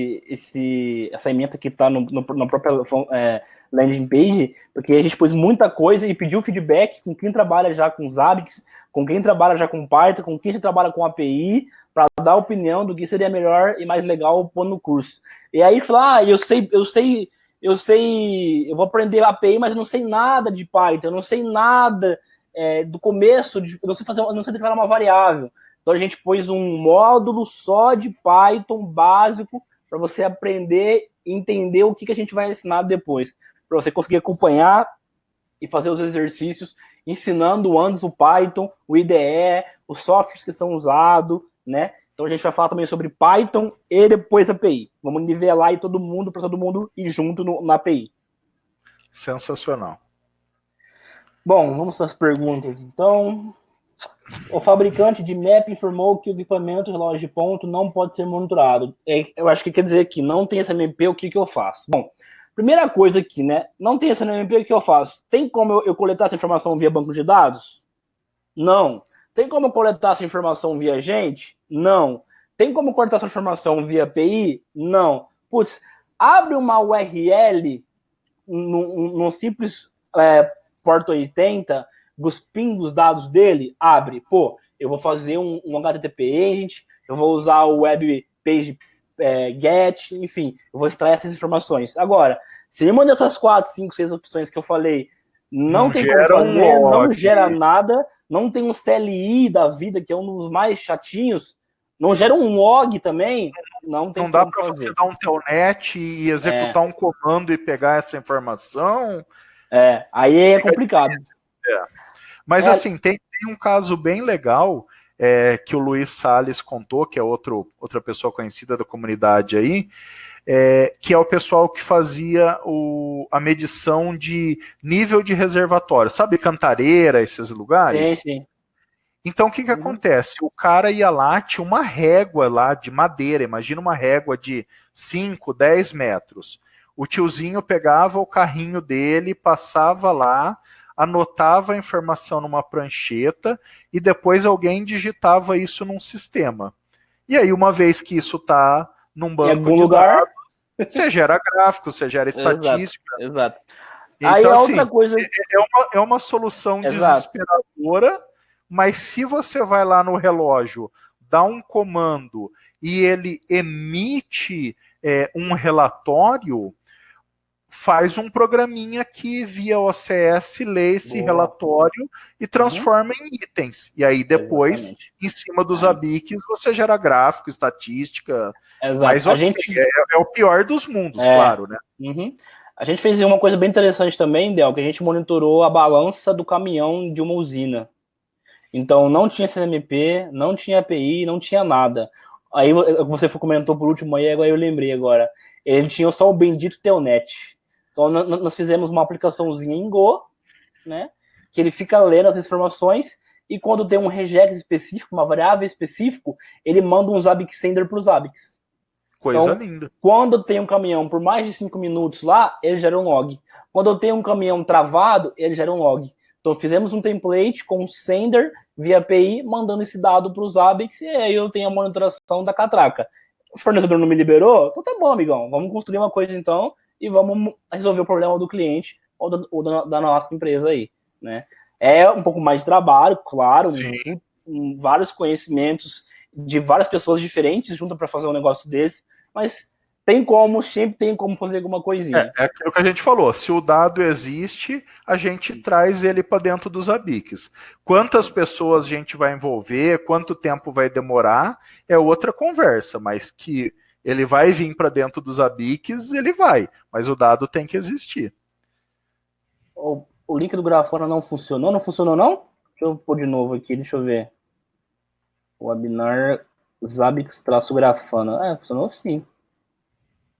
ementa que está na própria landing page, porque a gente pôs muita coisa e pediu feedback com quem trabalha já com Zabbix, com quem trabalha já com Python, com quem já trabalha com API, para dar opinião do que seria melhor e mais legal pôr no curso. E aí falar, eu vou aprender API, mas eu não sei nada de Python, eu não sei nada do começo, eu não sei declarar uma variável. Então a gente pôs um módulo só de Python básico para você aprender e entender o que a gente vai ensinar depois, para você conseguir acompanhar e fazer os exercícios, ensinando antes o Python, o IDE, os softwares que são usados, né? Então a gente vai falar também sobre Python e depois API. Vamos nivelar aí todo mundo para todo mundo ir junto na API. Sensacional. Bom, vamos para as perguntas. Então, o fabricante de map informou que o equipamento relógio de ponto não pode ser monitorado. Eu acho que quer dizer que não tem SNMP, o que eu faço? Bom, primeira coisa aqui, né? Não tem SNMP, o que eu faço? Tem como eu coletar essa informação via banco de dados? Não. Tem como eu coletar essa informação via gente? Não. Tem como coletar essa informação via API? Não. Putz, abre uma URL num simples porta 80, cuspindo os dados dele, abre. Pô, eu vou fazer um HTTP agent, eu vou usar o web page get, enfim, eu vou extrair essas informações. Agora, se uma dessas 4, 5, 6 opções que eu falei não tem como fazer, não gera nada, não tem um CLI da vida, que é um dos mais chatinhos, não gera um log também, não tem não dá como para fazer. você dar um telnet e executar um comando e pegar essa informação. Aí é complicado. Mas assim, tem um caso bem legal que o Luiz Salles contou, que é outra pessoa conhecida da comunidade aí, que é o pessoal que fazia a medição de nível de reservatório. Sabe Cantareira, esses lugares? Sim, sim. Então, o que acontece? O cara ia lá, tinha uma régua lá de madeira, imagina uma régua de 5, 10 metros. O tiozinho pegava o carrinho dele, passava lá, anotava a informação numa prancheta e depois alguém digitava isso num sistema. E aí, uma vez que isso está num banco de dados, você gera gráfico, você gera estatística. Exato. Então, aí assim, outra coisa... é uma solução desesperadora, mas se você vai lá no relógio, dá um comando e ele emite um relatório, faz um programinha que via OCS lê esse relatório e transforma em itens. E aí depois, em cima dos ABICs, você gera gráfico, estatística. Mas é o pior dos mundos, claro, né? A gente fez uma coisa bem interessante também, Del, que a gente monitorou a balança do caminhão de uma usina. Então não tinha CNMP, não tinha API, não tinha nada. Aí você comentou por último aí, agora eu lembrei agora. Ele tinha só o bendito Telnet. Então nós fizemos uma aplicaçãozinha em Go, né? Que ele fica lendo as informações e quando tem um regex específico, uma variável específica, ele manda um Zabbix sender para os Zabbix. Coisa linda. Quando tem um caminhão por mais de 5 minutos lá, ele gera um log. Quando eu tenho um caminhão travado, ele gera um log. Então fizemos um template com um sender via API, mandando esse dado para os Zabbix, e aí eu tenho a monitoração da catraca. O fornecedor não me liberou? Então tá bom, amigão. Vamos construir uma coisa então e vamos resolver o problema do cliente ou da nossa empresa aí, né? É um pouco mais de trabalho, claro, vários conhecimentos de várias pessoas diferentes juntas para fazer um negócio desse, mas sempre tem como fazer alguma coisinha. É aquilo que a gente falou, se o dado existe, a gente traz ele para dentro dos ABICs. Quantas pessoas a gente vai envolver, quanto tempo vai demorar, é outra conversa, mas que ele vai vir para dentro dos ABICs, ele vai, mas o dado tem que existir. O link do Grafana não funcionou? Não funcionou, não? Deixa eu pôr de novo aqui, deixa eu ver. O webinar Zabbix-Grafana. Funcionou sim.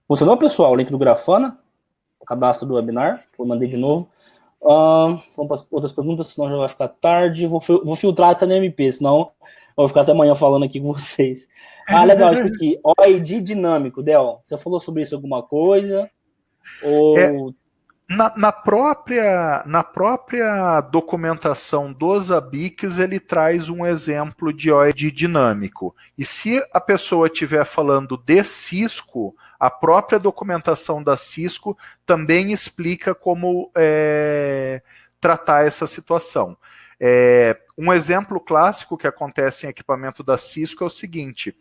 Funcionou, pessoal? O link do Grafana? O cadastro do webinar. Eu mandei de novo. Vamos para outras perguntas, senão já vai ficar tarde. Vou filtrar essa NMP, senão eu vou ficar até amanhã falando aqui com vocês. Legal isso aqui. OID dinâmico. Del, você falou sobre isso alguma coisa? Ou... Na própria documentação dos ABICs, ele traz um exemplo de OID dinâmico. E se a pessoa estiver falando de Cisco, a própria documentação da Cisco também explica como tratar essa situação. Um exemplo clássico que acontece em equipamento da Cisco é o seguinte: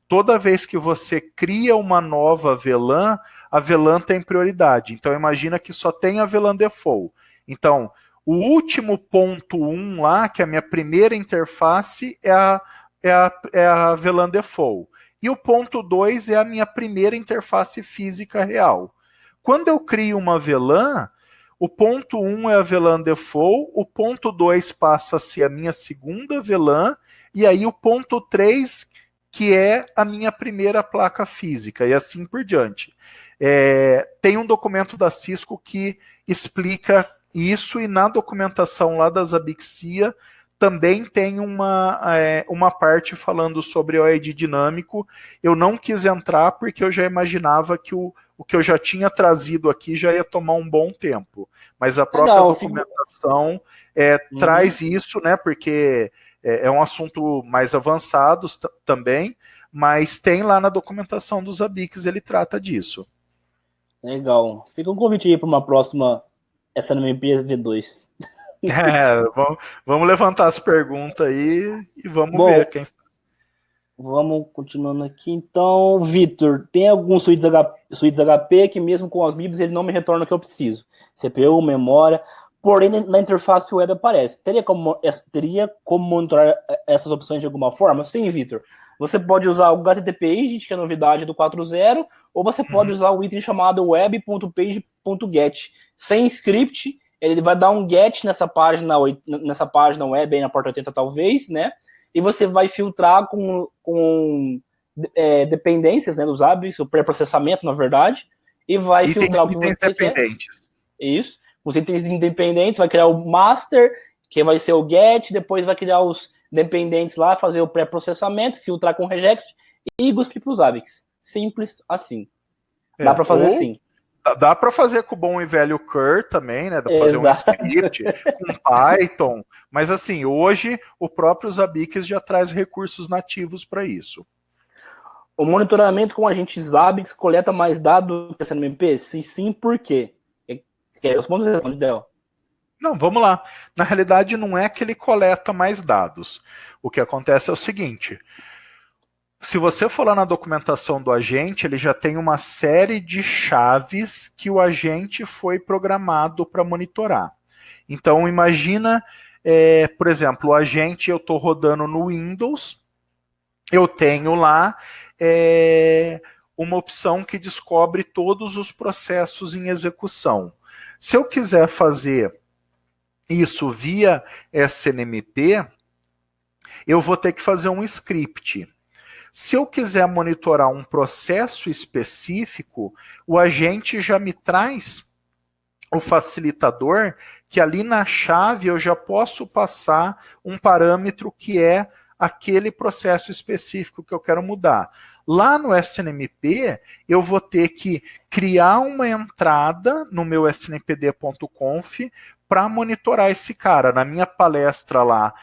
toda vez que você cria uma nova VLAN, a VLAN tem prioridade. Então imagina que só tem a VLAN default. Então, o último ponto 1 lá, que é a minha primeira interface, é a VLAN default. E o ponto 2 é a minha primeira interface física real. Quando eu crio uma VLAN, o ponto 1 é a VLAN default, o ponto 2 passa a ser a minha segunda VLAN, e aí o ponto 3... que é a minha primeira placa física, e assim por diante. Tem um documento da Cisco que explica isso, e na documentação lá da Zabixia também tem uma parte falando sobre o ID dinâmico. Eu não quis entrar porque eu já imaginava que o que eu já tinha trazido aqui já ia tomar um bom tempo. Mas a própria documentação traz isso, né? Porque é um assunto mais avançado também, mas tem lá na documentação dos Zabbix, ele trata disso. Legal. Fica um convite aí para uma próxima SNMP V2. Vamos levantar as perguntas aí e vamos ver quem está. Vamos continuando aqui. Então, Vitor, tem alguns suítes HP que mesmo com as MIBs ele não me retorna o que eu preciso. CPU, memória, porém na interface web aparece. Teria como monitorar essas opções de alguma forma? Sim, Vitor. Você pode usar o HTTP Agent, que é a novidade do 4.0, ou você pode usar o item chamado web.page.get. Sem script, ele vai dar um get nessa página web, aí na porta 80 talvez, né? E você vai filtrar com dependências, né, dos Zabbix, o pré-processamento, na verdade, e vai filtrar o que você dependentes. Quer. Isso. Os itens independentes, vai criar o master, que vai ser o get, depois vai criar os dependentes lá, fazer o pré-processamento, filtrar com regex e cuspir para os Zabbix. Simples assim. Dá para fazer assim. Dá para fazer com o bom e velho Cur também, né? Dá para fazer um script com Python, mas assim, hoje o próprio Zabbix já traz recursos nativos para isso. O monitoramento com agentes Zabbix coleta mais dados que a SNMP? Se sim, por quê? Responde, Del. Não, vamos lá. Na realidade, não é que ele coleta mais dados. O que acontece é o seguinte: se você for lá na documentação do agente, ele já tem uma série de chaves que o agente foi programado para monitorar. Então, imagina, por exemplo, o agente, eu estou rodando no Windows, eu tenho lá uma opção que descobre todos os processos em execução. Se eu quiser fazer isso via SNMP, eu vou ter que fazer um script. Se eu quiser monitorar um processo específico, o agente já me traz o facilitador, que ali na chave eu já posso passar um parâmetro que é aquele processo específico que eu quero mudar. Lá no SNMP, eu vou ter que criar uma entrada no meu snpd.conf para monitorar esse cara. Na minha palestra lá,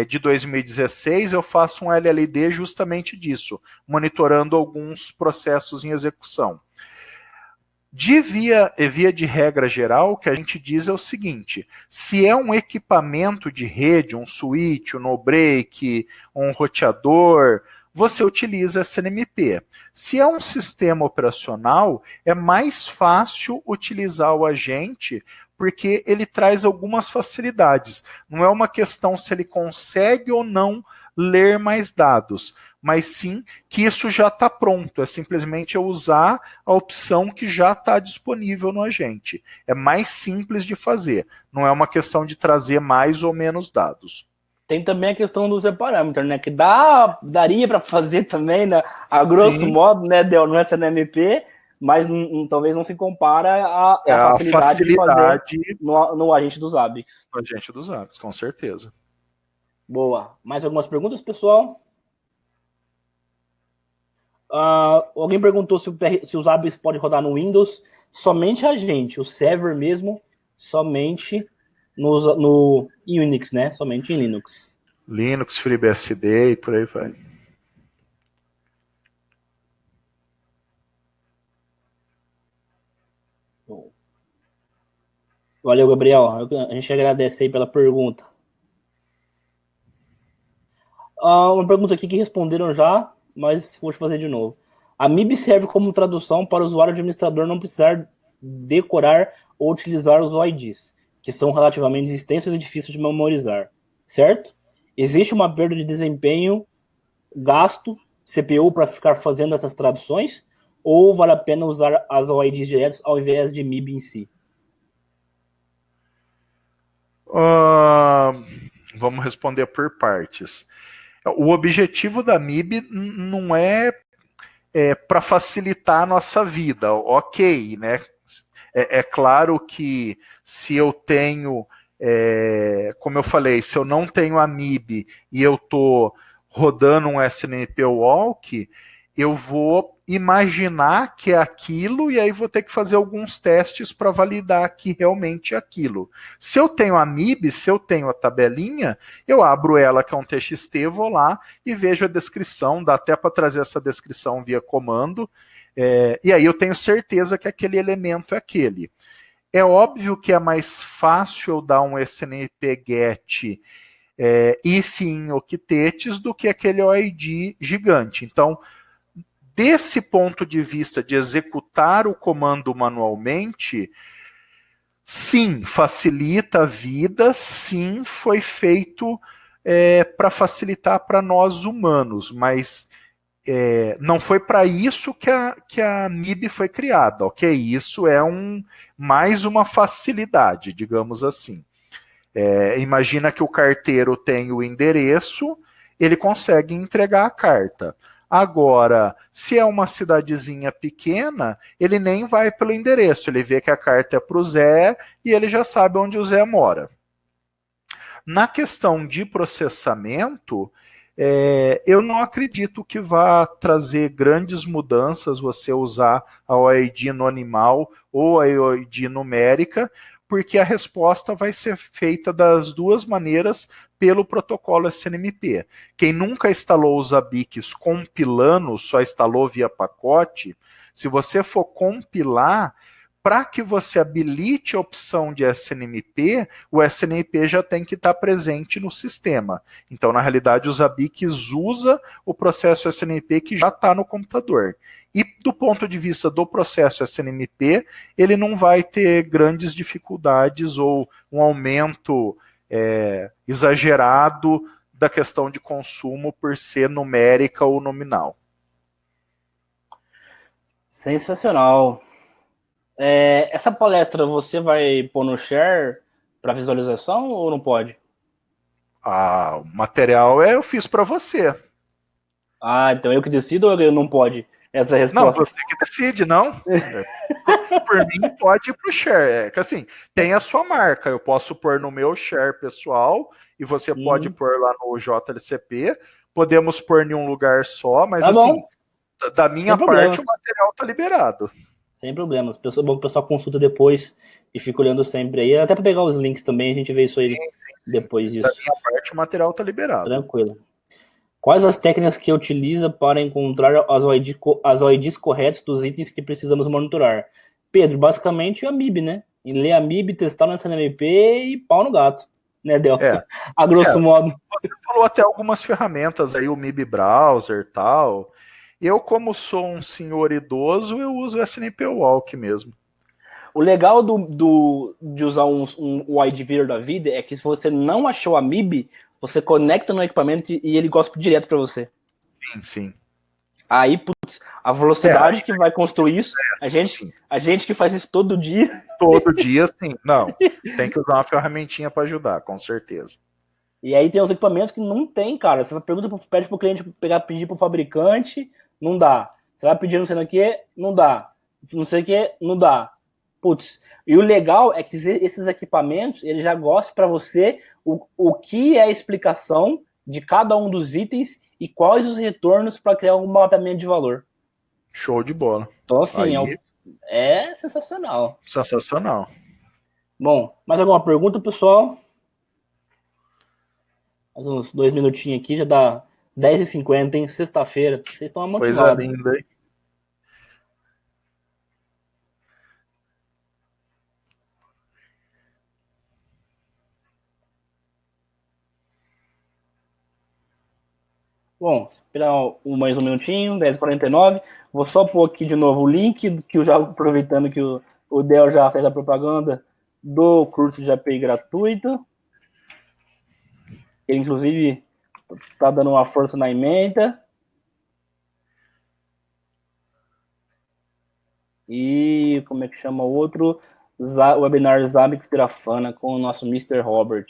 de 2016, eu faço um LLD justamente disso, monitorando alguns processos em execução. Via de regra geral, o que a gente diz é o seguinte: se é um equipamento de rede, um switch, um no-break, um roteador, você utiliza SNMP. Se é um sistema operacional, é mais fácil utilizar o agente, porque ele traz algumas facilidades. Não é uma questão se ele consegue ou não ler mais dados, mas sim que isso já está pronto. É simplesmente eu usar a opção que já está disponível no agente. É mais simples de fazer. Não é uma questão de trazer mais ou menos dados. Tem também a questão do user parâmetro, né? Que daria para fazer também, né? A grosso modo, né, Del, no SNMP, mas talvez não se compara a facilidade de fazer no agente dos Zabbix. No agente dos Zabbix, com certeza. Boa. Mais algumas perguntas, pessoal? Alguém perguntou se o Zabbix pode rodar no Windows. Somente a gente, o server mesmo, somente no Unix, né? Somente em Linux. Linux, FreeBSD e por aí vai. Valeu, Gabriel. A gente agradece aí pela pergunta. Uma pergunta aqui que responderam já, mas vou te fazer de novo. A MIB serve como tradução para o usuário administrador não precisar decorar ou utilizar os OIDs, que são relativamente extensos e difíceis de memorizar, certo? Existe uma perda de desempenho, gasto, CPU para ficar fazendo essas traduções? Ou vale a pena usar as OIDs diretos ao invés de MIB em si? Vamos responder por partes. O objetivo da MIB não é, para facilitar a nossa vida, ok, né? É claro que se eu tenho, como eu falei, se eu não tenho a MIB e eu estou rodando um SNMP Walk, eu vou imaginar que é aquilo e aí vou ter que fazer alguns testes para validar que realmente é aquilo. Se eu tenho a MIB, se eu tenho a tabelinha, eu abro ela, que é um TXT, vou lá e vejo a descrição, dá até para trazer essa descrição via comando, e aí eu tenho certeza que aquele elemento é aquele. É óbvio que é mais fácil eu dar um SNMP get if em octetes do que aquele OID gigante. Então, desse ponto de vista de executar o comando manualmente, sim, facilita a vida, sim, foi feito para facilitar para nós humanos, mas não foi para isso que a MIB foi criada, ok? Isso é mais uma facilidade, digamos assim. Imagina que o carteiro tem o endereço, ele consegue entregar a carta. Agora, se é uma cidadezinha pequena, ele nem vai pelo endereço, ele vê que a carta é para o Zé e ele já sabe onde o Zé mora. Na questão de processamento, eu não acredito que vá trazer grandes mudanças você usar a OID no animal ou a OID numérica, porque a resposta vai ser feita das duas maneiras pelo protocolo SNMP. Quem nunca instalou os ABICs compilando, só instalou via pacote, se você for compilar, para que você habilite a opção de SNMP, o SNMP já tem que estar presente no sistema. Então, na realidade, os ABICs usa o processo SNMP que já está no computador. E do ponto de vista do processo SNMP, ele não vai ter grandes dificuldades ou um aumento exagerado da questão de consumo por ser numérica ou nominal. Sensacional. Essa palestra você vai pôr no share para visualização ou não pode? O material eu fiz para você. Então eu que decido ou eu não pode? Essa é a resposta. Não, você que decide, não. Por mim, pode ir pro share. Que assim, tem a sua marca. Eu posso pôr no meu share pessoal e você pode pôr lá no JLCP. Podemos pôr em um lugar só, mas tá assim, bom. da minha parte, o material tá liberado. Sem problemas. Bom que o pessoal consulta depois e fica olhando sempre aí. Até para pegar os links também, a gente vê isso aí depois disso. Da minha parte, o material tá liberado. Tranquilo. Quais as técnicas que utiliza para encontrar as OIDs corretas dos itens que precisamos monitorar? Pedro, basicamente a MIB, né? E ler a MIB, testar no SNMP e pau no gato. Né, Del? A grosso modo. Você falou até algumas ferramentas aí, o MIB Browser e tal. Eu, como sou um senhor idoso, eu uso o SNMP Walk mesmo. O legal de usar um WideVir da vida é que se você não achou a MIB, você conecta no equipamento e ele gospe direto para você. Sim, sim. Aí, putz, a velocidade que vai construir isso, a gente que faz isso todo dia. Todo dia, sim. Não, tem que usar uma ferramentinha para ajudar, com certeza. E aí tem os equipamentos que não tem, cara. Você pede pro cliente pedir pro fabricante, não dá. Você vai pedir não sei o que, não dá. Não sei o que, não dá. Putz. E o legal é que esses equipamentos, ele já gosta para você o que é a explicação de cada um dos itens e quais os retornos para criar um mapeamento de valor. Show de bola. Então, assim, é sensacional. Sensacional. Bom, mais alguma pergunta, pessoal? Mais uns 2 minutinhos aqui, já dá 10h50, hein? Sexta-feira. Vocês estão amontoados. Coisa linda, hein? Bom, esperar mais um minutinho, 10h49. Vou só pôr aqui de novo o link, que eu já aproveitando que o Del já fez a propaganda do curso de API gratuito. Ele, inclusive, está dando uma força na ementa. E como é que chama o outro? Webinar Zabbix Grafana com o nosso Mr. Robert.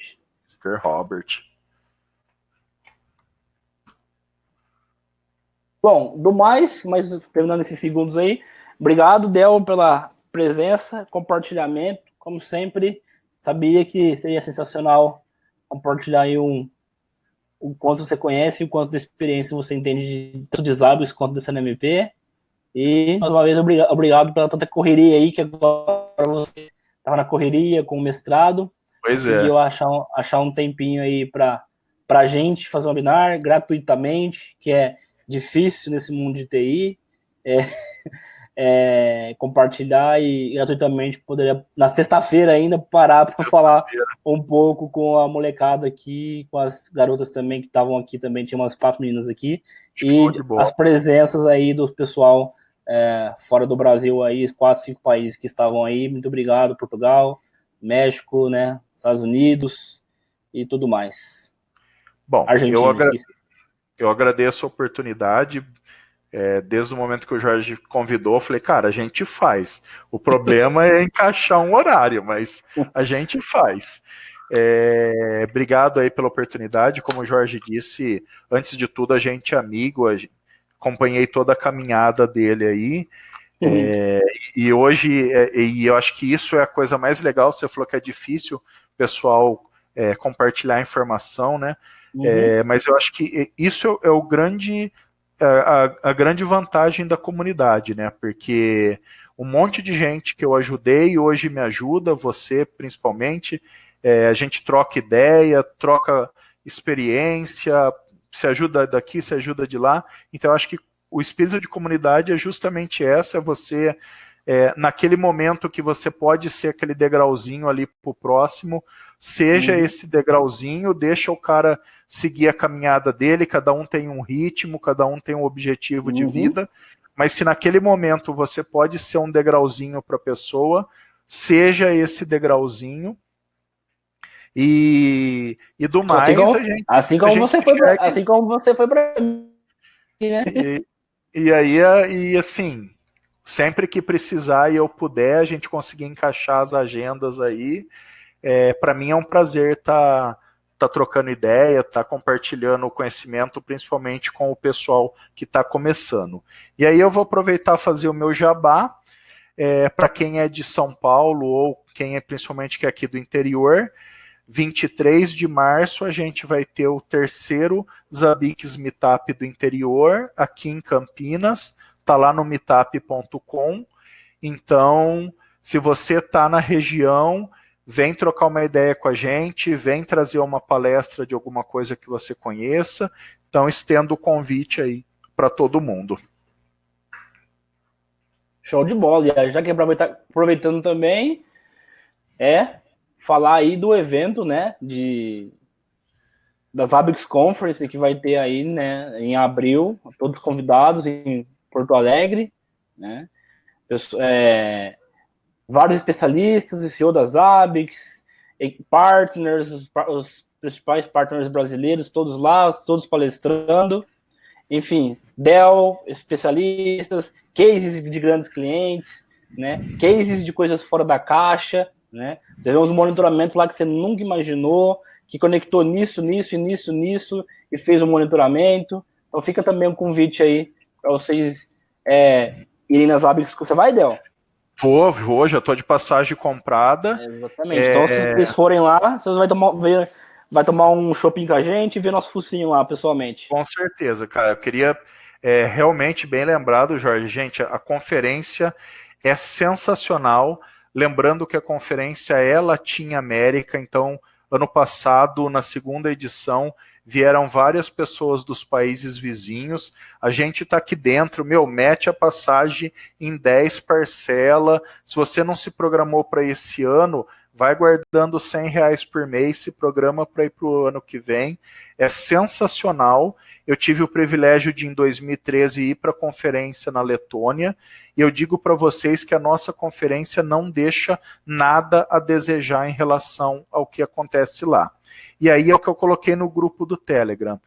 Mr. Robert. Bom, do mais, mas terminando esses segundos aí, obrigado, Del, pela presença, compartilhamento, como sempre, sabia que seria sensacional compartilhar aí o quanto você conhece, o quanto de experiência você entende tanto de Zabbix quanto do CNMP. E, mais uma vez, obrigado pela tanta correria aí, que agora você estava na correria com o mestrado. Pois conseguiu achar um tempinho aí para a gente fazer um webinar gratuitamente, que é difícil nesse mundo de TI. Compartilhar e gratuitamente poderia, na sexta-feira ainda, parar para falar um pouco com a molecada aqui, com as garotas também que estavam aqui também, tinha umas 4 meninas aqui, e as presenças aí do pessoal fora do Brasil aí, 4, 5 países que estavam aí. Muito obrigado, Portugal, México, né, Estados Unidos e tudo mais. Bom, Argentina, eu agradeço a oportunidade. Desde o momento que o Jorge convidou, eu falei, cara, a gente faz. O problema é encaixar um horário, mas a gente faz. Obrigado aí pela oportunidade. Como o Jorge disse, antes de tudo, a gente é amigo, acompanhei toda a caminhada dele aí. E hoje, e eu acho que isso é a coisa mais legal. Você falou que é difícil o pessoal compartilhar informação, né? Mas eu acho que isso é o grande... A grande vantagem da comunidade, né? Porque um monte de gente que eu ajudei hoje me ajuda, você principalmente, a gente troca ideia, troca experiência, se ajuda daqui, se ajuda de lá. Então eu acho que o espírito de comunidade é justamente essa, é você, naquele momento que você pode ser aquele degrauzinho ali pro próximo, seja esse degrauzinho, deixa o cara seguir a caminhada dele, cada um tem um ritmo, cada um tem um objetivo de vida, mas se naquele momento você pode ser um degrauzinho para a pessoa, seja esse degrauzinho, e do mais assim como você foi para mim, né? E aí, assim, sempre que precisar e eu puder, a gente conseguir encaixar as agendas aí, para mim é um prazer estar trocando ideia, estar compartilhando o conhecimento, principalmente com o pessoal que está começando. E aí eu vou aproveitar e fazer o meu jabá, para quem é de São Paulo ou quem é principalmente que é aqui do interior. 23 de março a gente vai ter o terceiro Zabbix Meetup do interior, aqui em Campinas, tá lá no meetup.com. Então, se você está na região, vem trocar uma ideia com a gente, vem trazer uma palestra de alguma coisa que você conheça. Então, estendo o convite aí para todo mundo. Show de bola. E já que aproveitando também, falar aí do evento, né, da Zabbix Conference, que vai ter aí, né, em abril, todos convidados em Porto Alegre, né, vários especialistas, o CEO da Zabbix, partners, os principais partners brasileiros, todos lá, todos palestrando, enfim, Dell, especialistas, cases de grandes clientes, né, cases de coisas fora da caixa, né, você vê uns monitoramentos lá que você nunca imaginou, que conectou nisso e fez um monitoramento. Então fica também um convite aí para vocês irem nas Zabbix. Você vai, Del? Vou, já estou de passagem comprada. Exatamente. Então, se vocês forem lá, vocês vai tomar um shopping com a gente e ver nosso focinho lá, pessoalmente. Com certeza, cara. Eu queria realmente, bem lembrado, Jorge, gente, a conferência é sensacional. Lembrando que a conferência é Latin América, então, ano passado, na segunda edição, vieram várias pessoas dos países vizinhos. A gente está aqui dentro, mete a passagem em 10 parcelas. Se você não se programou para esse ano, vai guardando R$100 por mês, se programa para ir para o ano que vem. É sensacional. Eu tive o privilégio de, em 2013, ir para a conferência na Letônia, e eu digo para vocês que a nossa conferência não deixa nada a desejar em relação ao que acontece lá. E aí é o que eu coloquei no grupo do Telegram.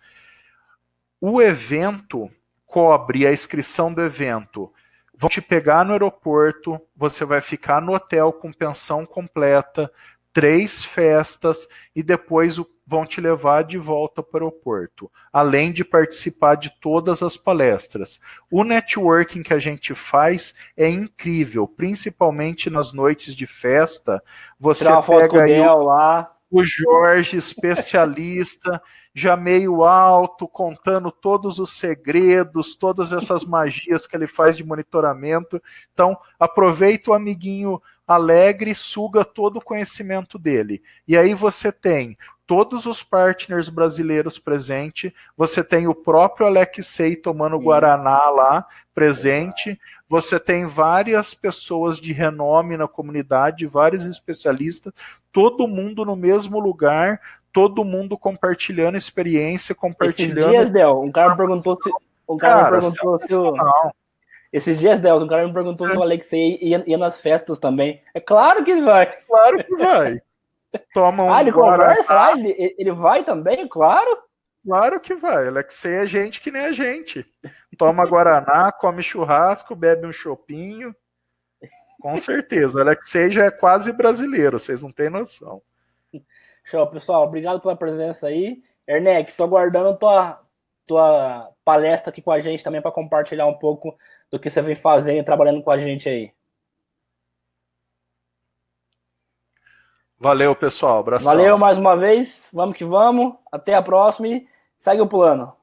O evento cobre a inscrição do evento. Vão te pegar no aeroporto, você vai ficar no hotel com pensão completa, 3 festas, e depois vão te levar de volta para o aeroporto, além de participar de todas as palestras. O networking que a gente faz é incrível, principalmente nas noites de festa. Você Tirar uma foto com pega o aí Del lá. o Jorge, especialista, já meio alto, contando todos os segredos, todas essas magias que ele faz de monitoramento. Então, aproveita o amiguinho alegre e suga todo o conhecimento dele. E aí você tem todos os partners brasileiros presentes, você tem o próprio Alexei tomando Guaraná lá, presente, você tem várias pessoas de renome na comunidade, vários especialistas, todo mundo no mesmo lugar, todo mundo compartilhando experiência, Esses compartilhando. dias, Del, um cara me perguntou se. Um cara me Cara, perguntou se o. Esses dias, Del, um cara me perguntou se o Alexei ia nas festas também. É claro que ele vai. Claro que vai. Toma um ele Guaraná. conversa lá? Ele vai também? Claro. Claro que vai. Alexei é gente que nem a gente. Toma Guaraná, come churrasco, bebe um chopinho. Com certeza. O Alexei já é quase brasileiro, vocês não têm noção. Show, pessoal. Obrigado pela presença aí. Erneck, tô aguardando tua palestra aqui com a gente também para compartilhar um pouco do que você vem fazendo e trabalhando com a gente aí. Valeu, pessoal. Abração. Valeu mais uma vez. Vamos que vamos. Até a próxima e segue o plano.